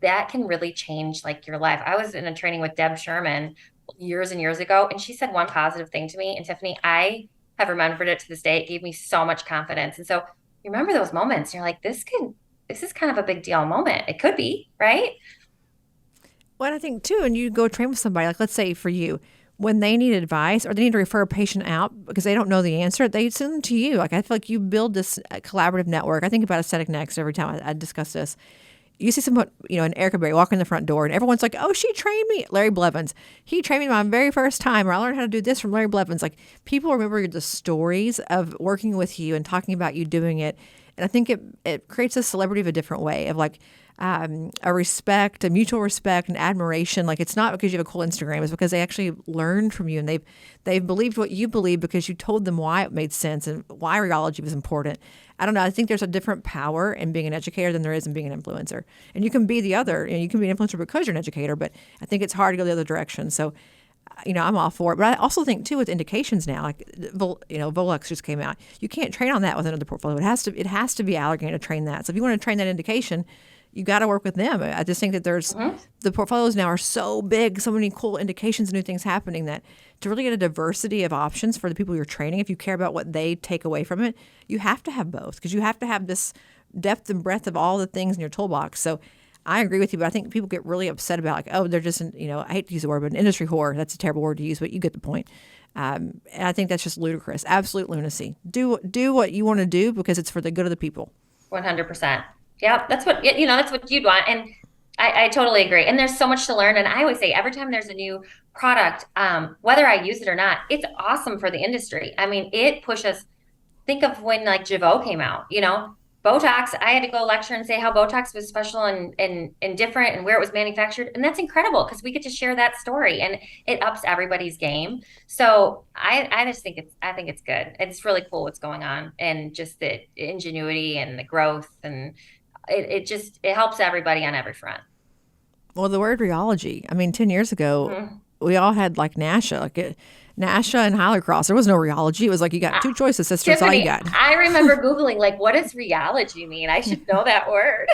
that can really change your life. I was in a training with Deb Sherman years and years ago, and she said one positive thing to me. And Tiffany, I have remembered it to this day. It gave me so much confidence. And so you remember those moments. You're like, this is kind of a big deal moment. It could be, right? Well, I think too, and you go train with somebody, like, let's say for you, when they need advice or they need to refer a patient out because they don't know the answer, they send them to you. Like, I feel like you build this collaborative network. I think about Aesthetic Next every time I discuss this. You see someone, an Erica Berry walk in the front door and everyone's like, oh, she trained me. Larry Blevins, he trained me my very first time, or I learned how to do this from Larry Blevins. Like, people remember the stories of working with you and talking about you doing it. And I think it creates a celebrity of a different way of like a respect, a mutual respect and admiration. Like, it's not because you have a cool Instagram, it's because they actually learned from you and they've believed what you believe because you told them why it made sense and why rheology was important. I don't know. I think there's a different power in being an educator than there is in being an influencer. And you can be the other, you can be an influencer because you're an educator, but I think it's hard to go the other direction. So, I'm all for it. But I also think too with indications now, like, Volux just came out. You can't train on that with another portfolio. It has to be Allergan to train that. So if you want to train that indication, you got to work with them. I just think that the portfolios now are so big, so many cool indications and new things happening that to really get a diversity of options for the people you're training, if you care about what they take away from it, you have to have both because you have to have this depth and breadth of all the things in your toolbox. So I agree with you, but I think people get really upset about like, oh, they're just, I hate to use the word, but an industry whore. That's a terrible word to use, but you get the point. And I think that's just ludicrous, absolute lunacy. Do what you want to do because it's for the good of the people. 100%. Yeah, that's what you'd want. And I totally agree. And there's so much to learn. And I always say every time there's a new product, whether I use it or not, it's awesome for the industry. I mean, it pushes, think of when like Jeuveau came out, Botox, I had to go lecture and say how Botox was special and different and where it was manufactured. And that's incredible because we get to share that story and it ups everybody's game. So I just think it's good. It's really cool what's going on and just the ingenuity and the growth and it helps everybody on every front. Well, the word rheology, 10 years ago, we all had like NASHA, NASHA and Hyalocross. There was no rheology. It was like, you got two choices, sister. That's all you got. I remember Googling, like, what does rheology mean? I should know that word.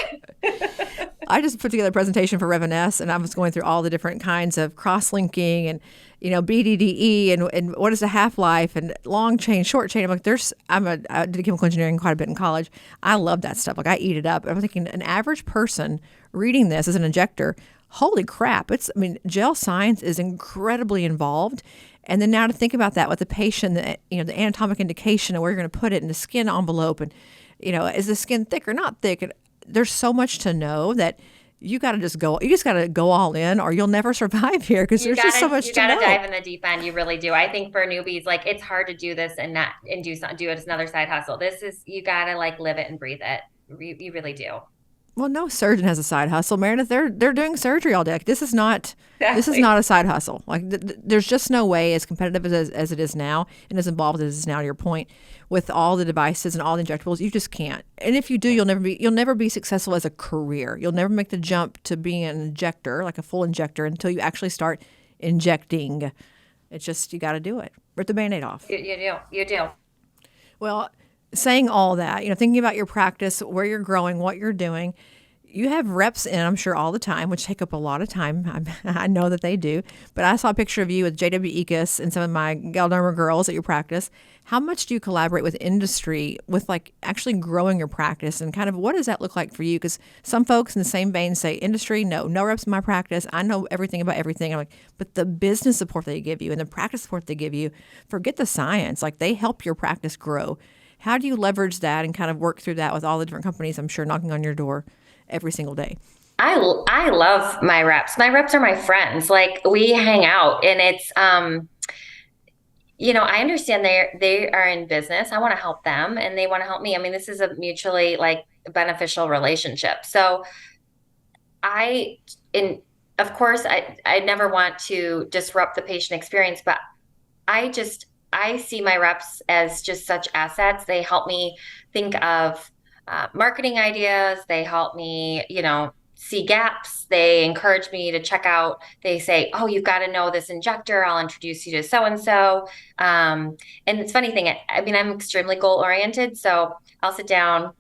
I just put together a presentation for Rev&S, and I was going through all the different kinds of cross-linking and, BDDE and what is the half-life and long chain, short chain. I'm like, I did chemical engineering quite a bit in college. I love that stuff. Like, I eat it up. I'm thinking an average person reading this as an injector, holy crap. Gel science is incredibly involved. And then now to think about that with the patient, the anatomic indication of where you're going to put it in the skin envelope and, is the skin thick or not thick? And there's so much to know that you got to go all in or you'll never survive here because there's just so much to know. You got to dive in the deep end. You really do. I think for newbies, like it's hard to do this and do it as another side hustle. You got to like live it and breathe it. You really do. Well, no surgeon has a side hustle, Meredith. They're doing surgery all day. This is not a side hustle. Like there's just no way, as competitive as it is now, and as involved as it is now. To your point, with all the devices and all the injectables, you just can't. And if you do, you'll never be successful as a career. You'll never make the jump to being an injector, like a full injector, until you actually start injecting. It's just you got to do it. Rip the Band-Aid off. You do. Well, saying all that, thinking about your practice, where you're growing, what you're doing, you have reps in, I'm sure, all the time, which take up a lot of time. I know that they do. But I saw a picture of you with JW Ecus and some of my Galderma girls at your practice. How much do you collaborate with industry with like actually growing your practice and kind of what does that look like for you? Because some folks in the same vein say, industry, no reps in my practice. I know everything about everything. I'm like, but the business support they give you and the practice support they give you, forget the science. Like they help your practice grow. How do you leverage that and kind of work through that with all the different companies, I'm sure, knocking on your door every single day? I love my reps. My reps are my friends. Like we hang out and it's, I understand they are in business. I want to help them and they want to help me. This is a mutually like beneficial relationship. So of course, I never want to disrupt the patient experience, but I see my reps as just such assets. They help me think of marketing ideas. They help me, see gaps. They encourage me to check out. They say, oh, you've got to know this injector. I'll introduce you to so-and-so. And it's funny thing. I'm extremely goal oriented. So I'll sit down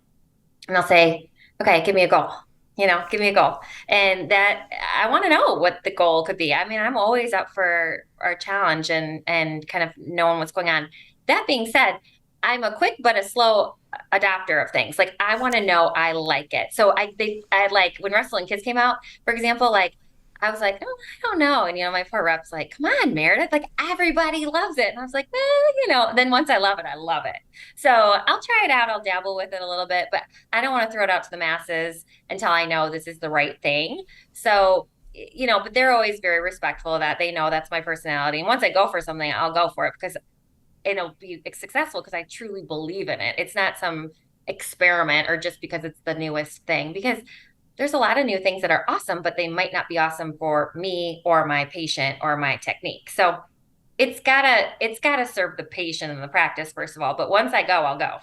and I'll say, okay, give me a goal. Give me a goal. And that I want to know what the goal could be. I'm always up for our challenge and kind of knowing what's going on. That being said, I'm a quick but a slow adopter of things. Like I want to know I like it. So I like when Wrestling Kids came out, for example, like I was like, oh, I don't know. And, my poor rep's like, come on, Meredith, like everybody loves it. And I was like, then once I love it, I love it. So I'll try it out. I'll dabble with it a little bit, but I don't want to throw it out to the masses until I know this is the right thing. So, but they're always very respectful of that. They know that's my personality. And once I go for something, I'll go for it because it'll be successful because I truly believe in it. It's not some experiment or just because it's the newest thing, because there's a lot of new things that are awesome, but they might not be awesome for me or my patient or my technique. So it's gotta serve the patient and the practice first of all. But once I go, I'll go.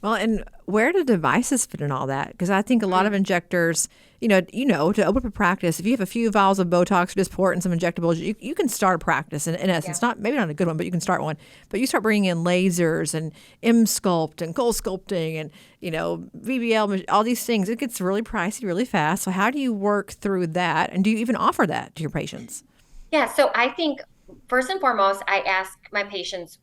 Well, and where do devices fit in all that? Because I think a lot of injectors, to open up a practice, if you have a few vials of Botox or Dysport and some injectables, you can start a practice in essence. Yeah. Maybe not a good one, but you can start one. But you start bringing in lasers and M-Sculpt and Cold Sculpting and, VBL, all these things. It gets really pricey really fast. So how do you work through that? And do you even offer that to your patients? Yeah. So I think first and foremost, I ask my patients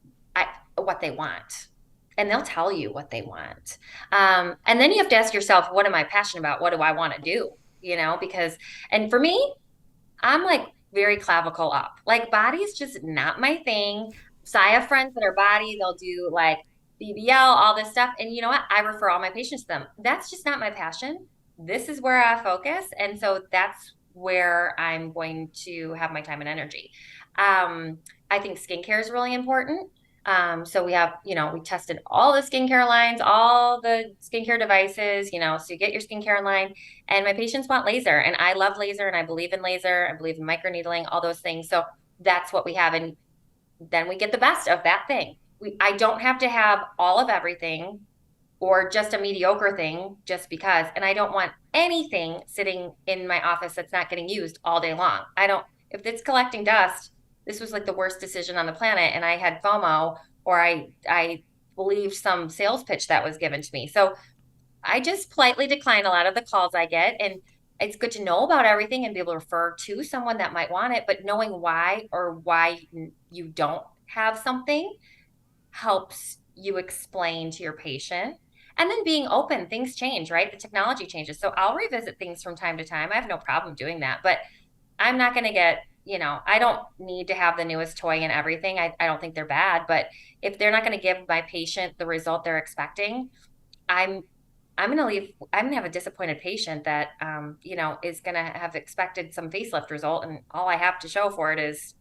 what they want. And they'll tell you what they want. And then you have to ask yourself, what am I passionate about? What do I want to do? Because, and for me, I'm like very clavicle up. Like body's just not my thing. So I have friends that are body, they'll do like BBL, all this stuff. And you know what? I refer all my patients to them. That's just not my passion. This is where I focus. And so that's where I'm going to have my time and energy. I think skincare is really important. So we have, we tested all the skincare lines, all the skincare devices, so you get your skincare line, and my patients want laser, and I love laser and I believe in laser. I believe in microneedling, all those things. So that's what we have. And then we get the best of that thing. I don't have to have all of everything or just a mediocre thing just because, and I don't want anything sitting in my office that's not getting used all day long. If it's collecting dust, this was like the worst decision on the planet. And I had FOMO, or I believed some sales pitch that was given to me. So I just politely decline a lot of the calls I get. And it's good to know about everything and be able to refer to someone that might want it, but knowing why or why you don't have something helps you explain to your patient. And then being open, things change, right? The technology changes. So I'll revisit things from time to time. I have no problem doing that, but I'm not going to get, I don't need to have the newest toy and everything. I don't think they're bad, but if they're not going to give my patient the result they're expecting, I'm going to leave. I'm going to have a disappointed patient that, is going to have expected some facelift result. And all I have to show for it is,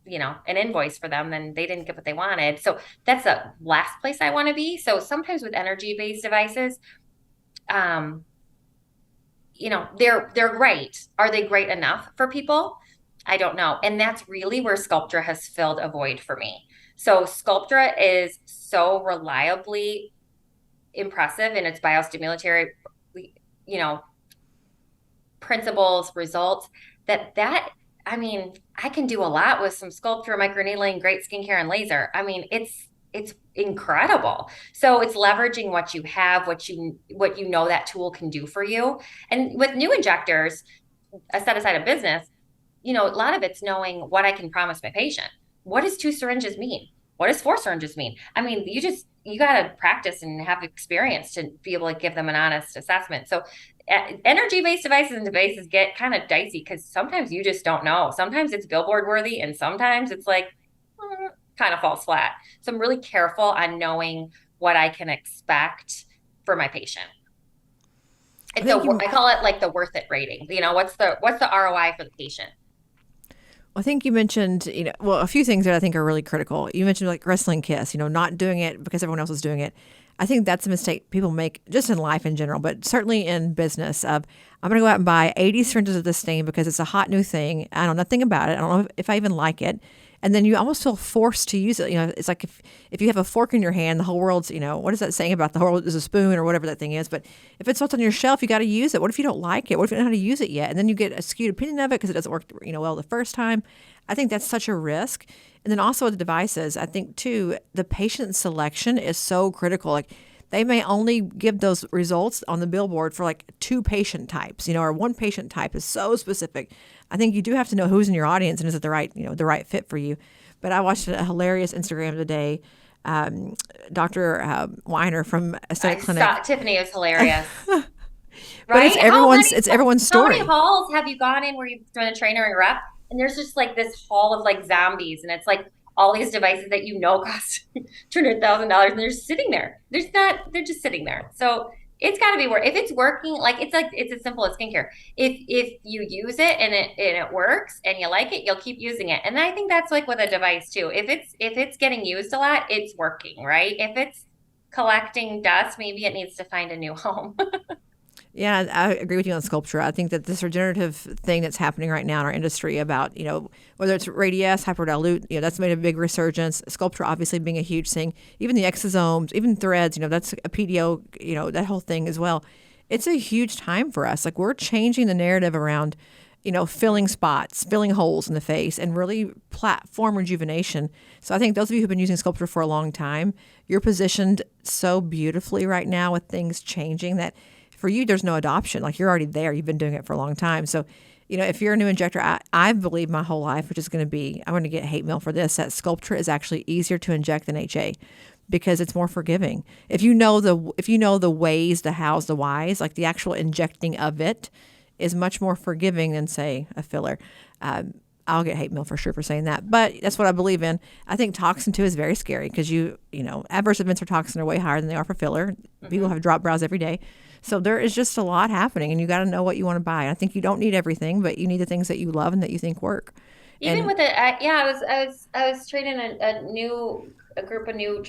an invoice for them, then they didn't get what they wanted. So that's the last place I want to be. So sometimes with energy-based devices, they're great. Are they great enough for people? I don't know. And that's really where Sculptra has filled a void for me. So Sculptra is so reliably impressive in its biostimulatory, principles, results I can do a lot with some Sculptra, microneedling, great skincare, and laser. It's incredible. So it's leveraging what you have, what you know that tool can do for you. And with new injectors, set aside a business, a lot of it's knowing what I can promise my patient. What does 2 syringes mean? What does 4 syringes mean? You got to practice and have experience to be able to give them an honest assessment. So energy-based devices and devices get kind of dicey because sometimes you just don't know. Sometimes it's billboard worthy and sometimes it's like kind of falls flat. So I'm really careful on knowing what I can expect for my patient. And so I call it like the worth it rating. What's the ROI for the patient? I think you mentioned, a few things that I think are really critical. You mentioned like wrestling kiss, not doing it because everyone else is doing it. I think that's a mistake people make just in life in general, but certainly in business of, I'm going to go out and buy 80 syringes of this thing because it's a hot new thing. I know nothing about it. I don't know if I even like it. And then you almost feel forced to use it. It's like if you have a fork in your hand, the whole world's, what is that saying about the whole world is a spoon or whatever that thing is. But if it's what's on your shelf, you got to use it. What if you don't like it? What if you don't know how to use it yet? And then you get a skewed opinion of it because it doesn't work, well the first time. I think that's such a risk. And then also with the devices, I think too, the patient selection is so critical. Like they may only give those results on the billboard for like 2 patient types, or 1 patient type is so specific. I think you do have to know who's in your audience and is it the right fit for you. But I watched a hilarious Instagram today. Dr. Weiner from Aesthetic Clinic. Tiffany was hilarious. But right? it's everyone's How many story. halls have you gone in where you've been a trainer and rep, and there's just like this hall of like zombies, and it's like all these devices that cost $200,000, and they're just sitting there. They're just sitting there. So it's got to be work. If it's working, like it's as simple as skincare. If you use it and it works and you like it, you'll keep using it. And I think that's like with a device too. If it's getting used a lot, it's working, right? If it's collecting dust, maybe it needs to find a new home. Yeah, I agree with you on sculpture. I think that this regenerative thing that's happening right now in our industry about, whether it's radius, hyperdilute, that's made a big resurgence. Sculpture obviously being a huge thing. Even the exosomes, even threads, that's a PDO, that whole thing as well. It's a huge time for us. Like we're changing the narrative around, filling spots, filling holes in the face, and really platform rejuvenation. So I think those of you who've been using sculpture for a long time, you're positioned so beautifully right now with things changing that for you, there's no adoption. Like you're already there. You've been doing it for a long time. So, if you're a new injector, I believe my whole life, which is going to be, I'm going to get hate mail for this, that sculpture is actually easier to inject than HA because it's more forgiving. If you know the ways, the hows, the whys, like the actual injecting of it is much more forgiving than say a filler. I'll get hate mail for sure for saying that, but that's what I believe in. I think toxin too is very scary because adverse events for toxin are way higher than they are for filler. Mm-hmm. People have drop brows every day. So there is just a lot happening, and you got to know what you want to buy. I think you don't need everything, but you need the things that you love and that you think work. Even with it, I was training a group of new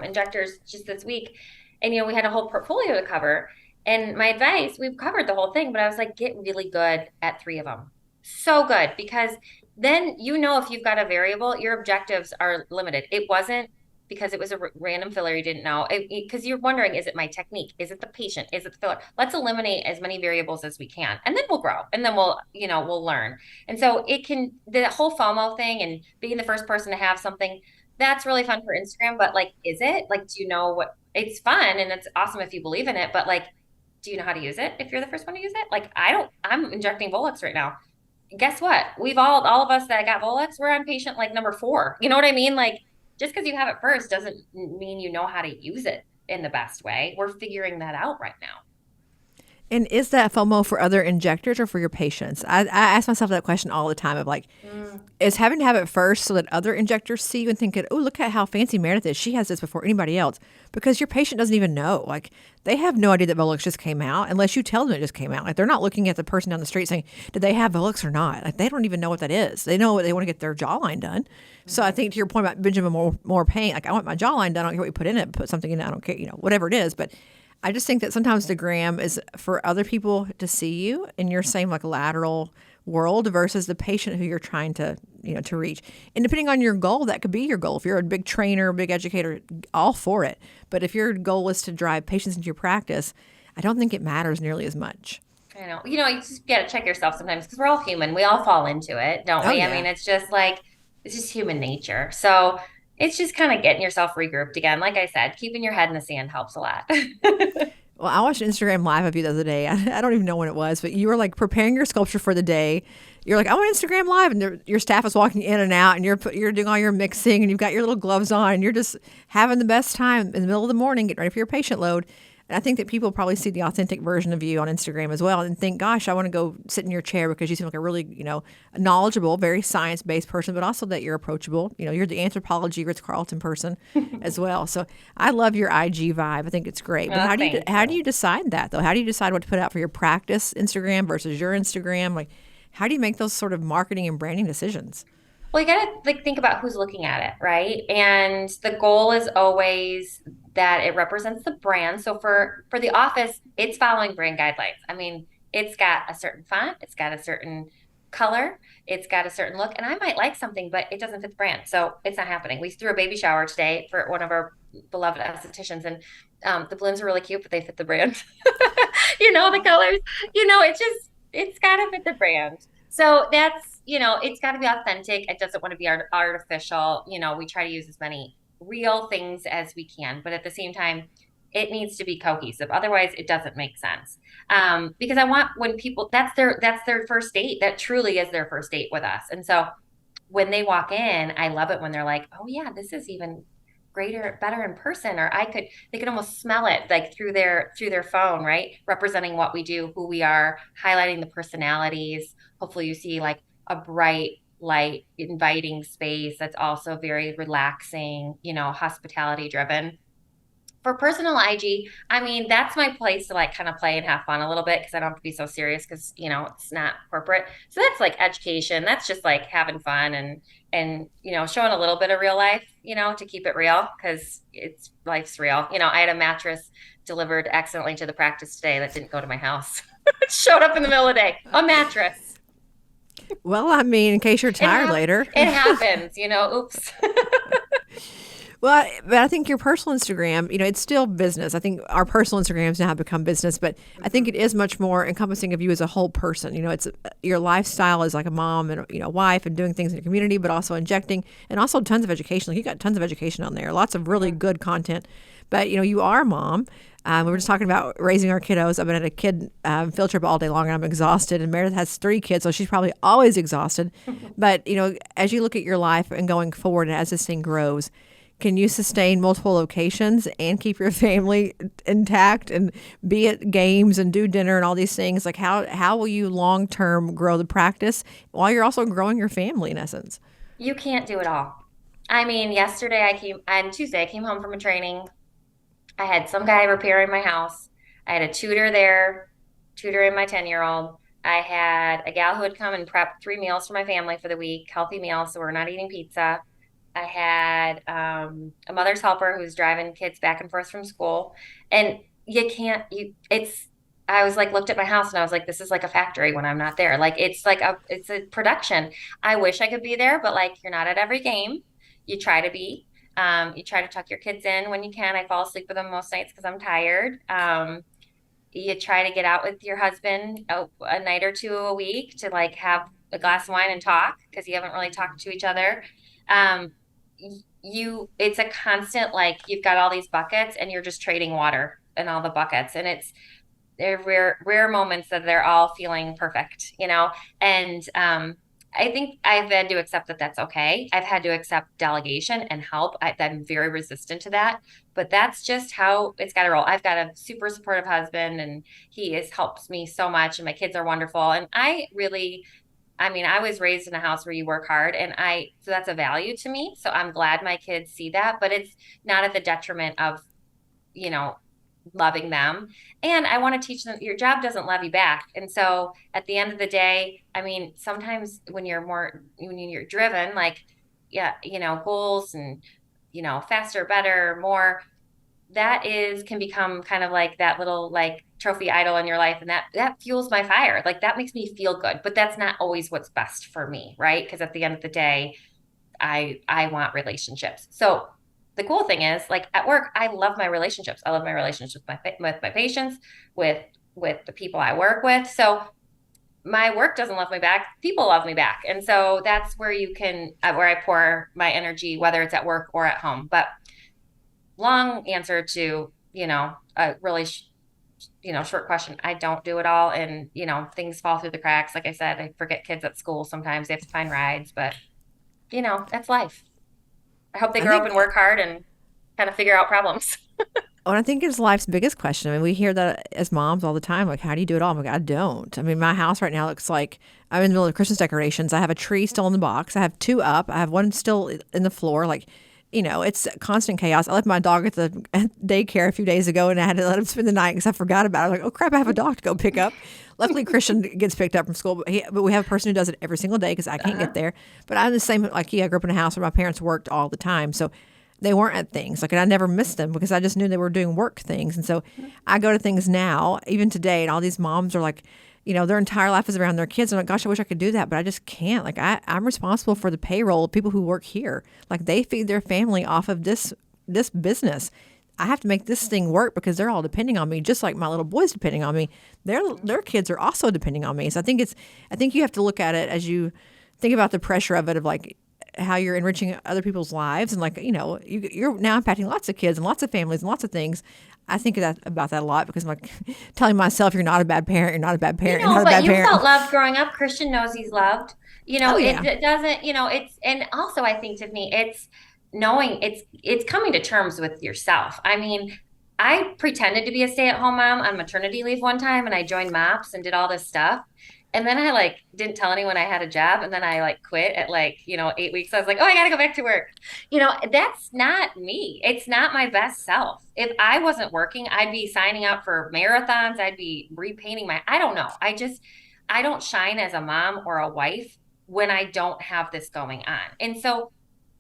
injectors just this week, and we had a whole portfolio to cover. And my advice, we've covered the whole thing, but I was like, get really good at 3 of them. So good, because then if you've got a variable, your objectives are limited. It wasn't because it was a random filler you didn't know, because you're wondering, is it my technique? Is it the patient? Is it the filler? Let's eliminate as many variables as we can, and then we'll grow, and then we'll learn. And so the whole FOMO thing and being the first person to have something, that's really fun for Instagram, but like, is it? Like, do you know what? It's fun and it's awesome if you believe in it, but like, do you know how to use it if you're the first one to use it? Like, I'm injecting Volux right now. Guess what? All of us that got Volux, we're on patient like number 4. You know what I mean? Like, just because you have it first doesn't mean you know how to use it in the best way. We're figuring that out right now. And is that FOMO for other injectors or for your patients? I ask myself that question all the time of like, is having to have it first so that other injectors see you and think, oh, look at how fancy Meredith is. She has this before anybody else. Because your patient doesn't even know. Like, they have no idea that Volux just came out unless you tell them it just came out. Like, they're not looking at the person down the street saying, did they have Volux or not? Like, they don't even know what that is. They know they want to get their jawline done. So I think to your point about Benjamin more pain, like, I want my jawline done. I don't care what you put in it. Put something in it. I don't care, whatever it is. But I just think that sometimes the gram is for other people to see you in your same like lateral world versus the patient who you're trying to, to reach. And depending on your goal, that could be your goal. If you're a big trainer, a big educator, all for it. But if your goal is to drive patients into your practice, I don't think it matters nearly as much. I know. You just got to check yourself sometimes because we're all human. We all fall into it, don't we? Yeah. I mean, it's just human nature. So it's just kind of getting yourself regrouped again. Like I said, keeping your head in the sand helps a lot. Well, I watched an Instagram live of you the other day. I don't even know when it was, but you were like preparing your sculpture for the day. You're like, I want Instagram live, and your staff is walking in and out, and you're doing all your mixing, and you've got your little gloves on, and you're just having the best time in the middle of the morning, getting ready for your patient load. And I think that people probably see the authentic version of you on Instagram as well and think, gosh, I want to go sit in your chair because you seem like a really, knowledgeable, very science-based person, but also that you're approachable. You're the Anthropologie Ritz Carlton person as well. So I love your IG vibe. I think it's great. But how do you decide that, though? How do you decide what to put out for your practice Instagram versus your Instagram? Like, how do you make those sort of marketing and branding decisions? Well, you got to think about who's looking at it, right? And the goal is always that it represents the brand. So for the office, it's following brand guidelines. I mean, it's got a certain font, it's got a certain color, it's got a certain look, and I might like something, but it doesn't fit the brand. So it's not happening. We threw a baby shower today for one of our beloved estheticians, and the balloons are really cute, but they fit the brand. The colors, it's got to fit the brand. So that's, it's got to be authentic. It doesn't want to be artificial. We try to use as many real things as we can, but at the same time, it needs to be cohesive. Otherwise, it doesn't make sense. Because I want when people, that's their first date. That truly is their first date with us. And so when they walk in, I love it when they're like, oh yeah, this is even better in person, or they could almost smell it like through their phone, right? Representing what we do, who we are, highlighting the personalities. Hopefully you see like a bright, light, inviting space that's also very relaxing, hospitality driven. For personal IG, I mean, that's my place to like kind of play and have fun a little bit because I don't have to be so serious because, it's not corporate. So that's like education. That's just like having fun and showing a little bit of real life, to keep it real because life's real. I had a mattress delivered accidentally to the practice today that didn't go to my house. It showed up in the middle of the day, a mattress. Well, I mean, in case you're tired later. It happens, oops. Well, but I think your personal Instagram, it's still business. I think our personal Instagrams now have become business, but I think it is much more encompassing of you as a whole person. It's your lifestyle as like a mom and wife and doing things in your community, but also injecting and also tons of education. Like you got tons of education on there, lots of really good content. But you are a mom. We were just talking about raising our kiddos. I've been at a kid field trip all day long, and I'm exhausted. And Meredith has 3 kids, so she's probably always exhausted. But as you look at your life and going forward, and as this thing grows, can you sustain multiple locations and keep your family intact and be at games and do dinner and all these things? Like how will you long term grow the practice while you're also growing your family in essence? You can't do it all. I mean, on Tuesday, I came home from a training. I had some guy repairing my house. I had a tutor there, tutoring my 10-year-old. I had a gal who had come and prepped 3 meals for my family for the week, healthy meals, so we're not eating pizza. I had a mother's helper who's driving kids back and forth from school. And I was like, looked at my house and I was like, this is like a factory when I'm not there. Like, it's a production. I wish I could be there, but like, you're not at every game. You try to be. You try to tuck your kids in when you can. I fall asleep with them most nights because I'm tired. You try to get out with your husband a night or 2 a week to like have a glass of wine and talk because you haven't really talked to each other. It's a constant, like you've got all these buckets and you're just trading water in all the buckets, and they're rare moments that they're all feeling perfect, and I think I've had to accept that that's okay. I've had to accept delegation and help. I'm very resistant to that, but that's just how it's got to roll. I've got a super supportive husband and he helps me so much, and my kids are wonderful. And I was raised in a house where you work hard, and so that's a value to me. So I'm glad my kids see that, but it's not at the detriment of, loving them. And I want to teach them your job doesn't love you back. And so at the end of the day, I mean, sometimes when you're driven, like, yeah, goals and, faster, better, more, can become kind of like that little like trophy idol in your life. And that fuels my fire. Like that makes me feel good, but that's not always what's best for me. Right. Because at the end of the day, I want relationships. So the cool thing is like at work, I love my relationships. I love my relationships with my patients, with the people I work with. So my work doesn't love me back. People love me back. And so that's where where I pour my energy, whether it's at work or at home. But long answer to, a really, short question. I don't do it all. And, things fall through the cracks. Like I said, I forget kids at school. Sometimes they have to find rides, but that's life. I hope they grow up and work hard and kind of figure out problems. Well, I think it's life's biggest question. I mean, we hear that as moms all the time. Like, how do you do it all? I'm like, I don't. I mean, my house right now looks like I'm in the middle of Christmas decorations. I have a tree still in the box. I have 2 up. I have 1 still in the floor. Like, it's constant chaos. I left my dog at the daycare a few days ago, and I had to let him spend the night because I forgot about it. I was like, oh, crap, I have a dog to go pick up. Luckily, Christian gets picked up from school, but we have a person who does it every single day because I can't get there. But I'm the same like he. I grew up in a house where my parents worked all the time. So they weren't at things. Like, and I never missed them because I just knew they were doing work things. And so I go to things now, even today, and all these moms are like, their entire life is around their kids. I'm like, gosh, I wish I could do that, but I just can't. Like, I'm responsible for the payroll of people who work here. Like, they feed their family off of this business. I have to make this thing work because they're all depending on me, just like my little boy's depending on me. Their kids are also depending on me. So I think you have to look at it as you think about the pressure of it, of like how you're enriching other people's lives. And like, you're now impacting lots of kids and lots of families and lots of things. I think about that a lot because I'm like telling myself, you're not a bad parent. You're not a bad parent. You're not a bad parent. You felt loved growing up. Christian knows he's loved. Oh, yeah. It doesn't, and also I think, Tiffany, knowing it's coming to terms with yourself. I mean, I pretended to be a stay-at-home mom on maternity leave one time, and I joined MOPS and did all this stuff. And then I like didn't tell anyone I had a job, and then I like quit at like, 8 weeks. I was like, oh, I gotta go back to work. That's not me. It's not my best self. If I wasn't working, I'd be signing up for marathons. I'd be repainting I don't know. I don't shine as a mom or a wife when I don't have this going on. And so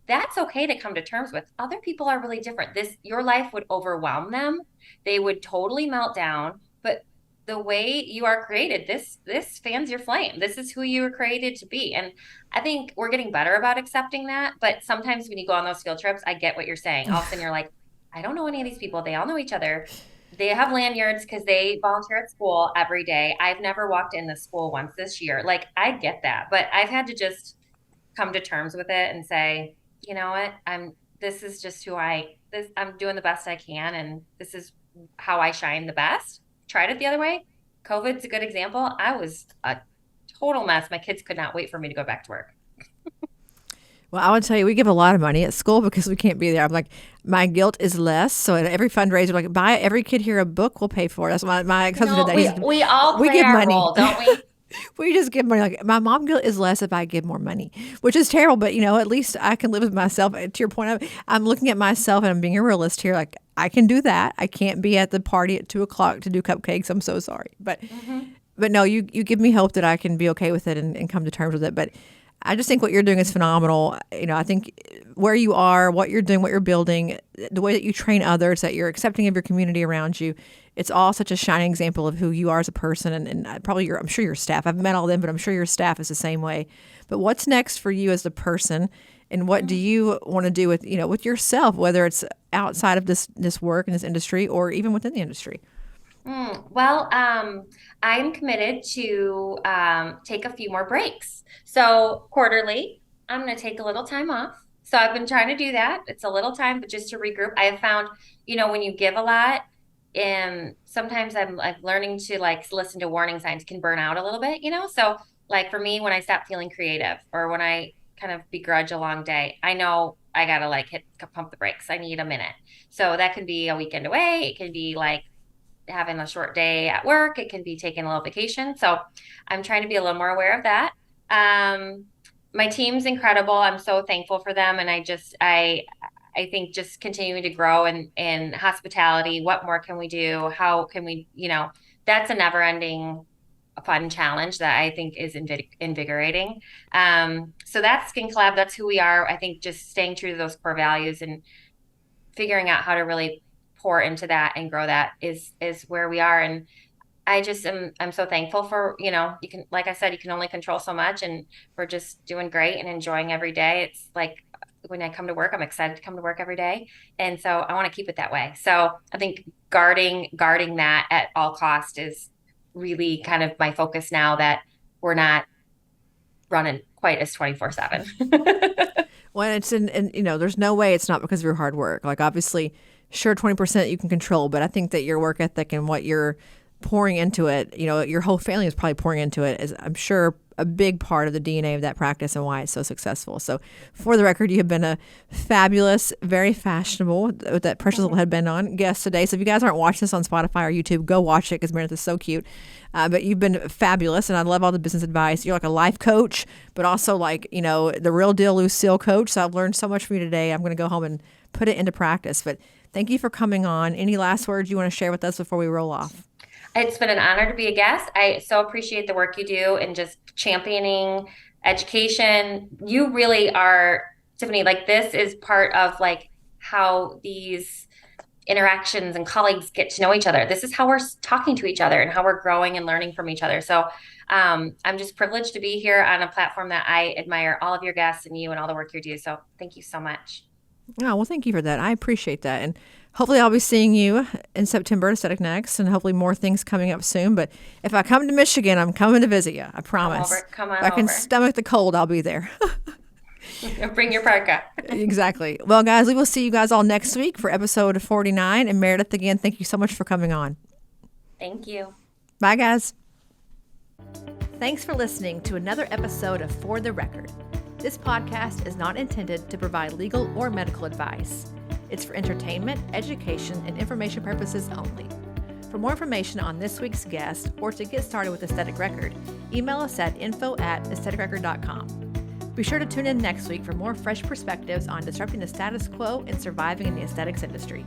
that's okay to come to terms with. Other people are really different. Your life would overwhelm them. They would totally melt down. But the way you are created, this fans your flame. This is who you were created to be. And I think we're getting better about accepting that. But sometimes when you go on those field trips, I get what you're saying. All of a sudden you're like, I don't know any of these people. They all know each other. They have lanyards because they volunteer at school every day. I've never walked in the school once this year. Like, I get that, but I've had to just come to terms with it and say, you know what, this is just I'm doing the best I can, and this is how I shine the best. Tried it the other way. COVID's a good example. I was a total mess. My kids could not wait for me to go back to work. Well, I would tell you, we give a lot of money at school because we can't be there. I'm like, my guilt is less. So at every fundraiser, like, buy every kid here a book, we'll pay for it. That's my ex-husband did that. We all play our money. role, don't we? We just give money. Like, my mom guilt is less if I give more money, which is terrible. But, at least I can live with myself. To your point, I'm looking at myself and I'm being a realist here. Like, I can do that. I can't be at the party at 2:00 to do cupcakes. I'm so sorry. But no, you give me hope that I can be okay with it and come to terms with it. But I just think what you're doing is phenomenal. I think where you are, what you're doing, what you're building, the way that you train others, that you're accepting of your community around you, it's all such a shining example of who you are as a person, and probably I'm sure your staff. I've met all of them, but I'm sure your staff is the same way. But what's next for you as a person, and what do you want to do with with yourself, whether it's outside of this work in this industry or even within the industry? Well, I'm committed to take a few more breaks. So quarterly, I'm going to take a little time off. So I've been trying to do that. It's a little time, but just to regroup. I have found, when you give a lot, and sometimes I'm like learning to like listen to warning signs, can burn out a little bit, So like for me, when I stop feeling creative or when I kind of begrudge a long day, I know I got to like pump the brakes. I need a minute. So that can be a weekend away. It can be like having a short day at work. It can be taking a little vacation. So I'm trying to be a little more aware of that. My team's incredible. I'm so thankful for them. And I think just continuing to grow in hospitality. What more can we do? How can we, that's a never ending fun challenge that I think is invigorating. So that's Skin CoLAB. That's who we are. I think just staying true to those core values and figuring out how to really pour into that and grow that is where we are. And I'm so thankful for, you can, like I said, you can only control so much, and we're just doing great and enjoying every day. It's like when I come to work, I'm excited to come to work every day. And so I want to keep it that way. So I think guarding that at all cost is really kind of my focus now that we're not running quite as 24/7. Well, there's no way it's not because of your hard work. Like, obviously, sure, 20% you can control, but I think that your work ethic and what you're pouring into it, your whole family is probably pouring into it, is, I'm sure, a big part of the DNA of that practice and why it's so successful. So for the record, you have been a fabulous, very fashionable, with that precious little headband on, guest today. So if you guys aren't watching this on Spotify or YouTube, go watch it because Meredith is so cute. But you've been fabulous, and I love all the business advice. You're like a life coach, but also like, the real deal Lucille coach. So I've learned so much from you today. I'm going to go home and put it into practice. But thank you for coming on. Any last words you want to share with us before we roll off? It's been an honor to be a guest. I so appreciate the work you do and just championing education. You really are, Tiffany, like, this is part of like how these interactions and colleagues get to know each other. This is how we're talking to each other and how we're growing and learning from each other. So I'm just privileged to be here on a platform that I admire all of your guests and you and all the work you do. So thank you so much. Oh, well, thank you for that. I appreciate that. And hopefully I'll be seeing you in September at Aesthetic Next, and hopefully more things coming up soon. But if I come to Michigan, I'm coming to visit you. I promise. Come on if I can stomach the cold, I'll be there. Bring your parka. Exactly. Well, guys, we will see you guys all next week for episode 49. And Meredith, again, thank you so much for coming on. Thank you. Bye, guys. Thanks for listening to another episode of For the Record. This podcast is not intended to provide legal or medical advice. It's for entertainment, education, and information purposes only. For more information on this week's guest or to get started with Aesthetic Record, email us at info@aestheticrecord.com. Be sure to tune in next week for more fresh perspectives on disrupting the status quo and surviving in the aesthetics industry.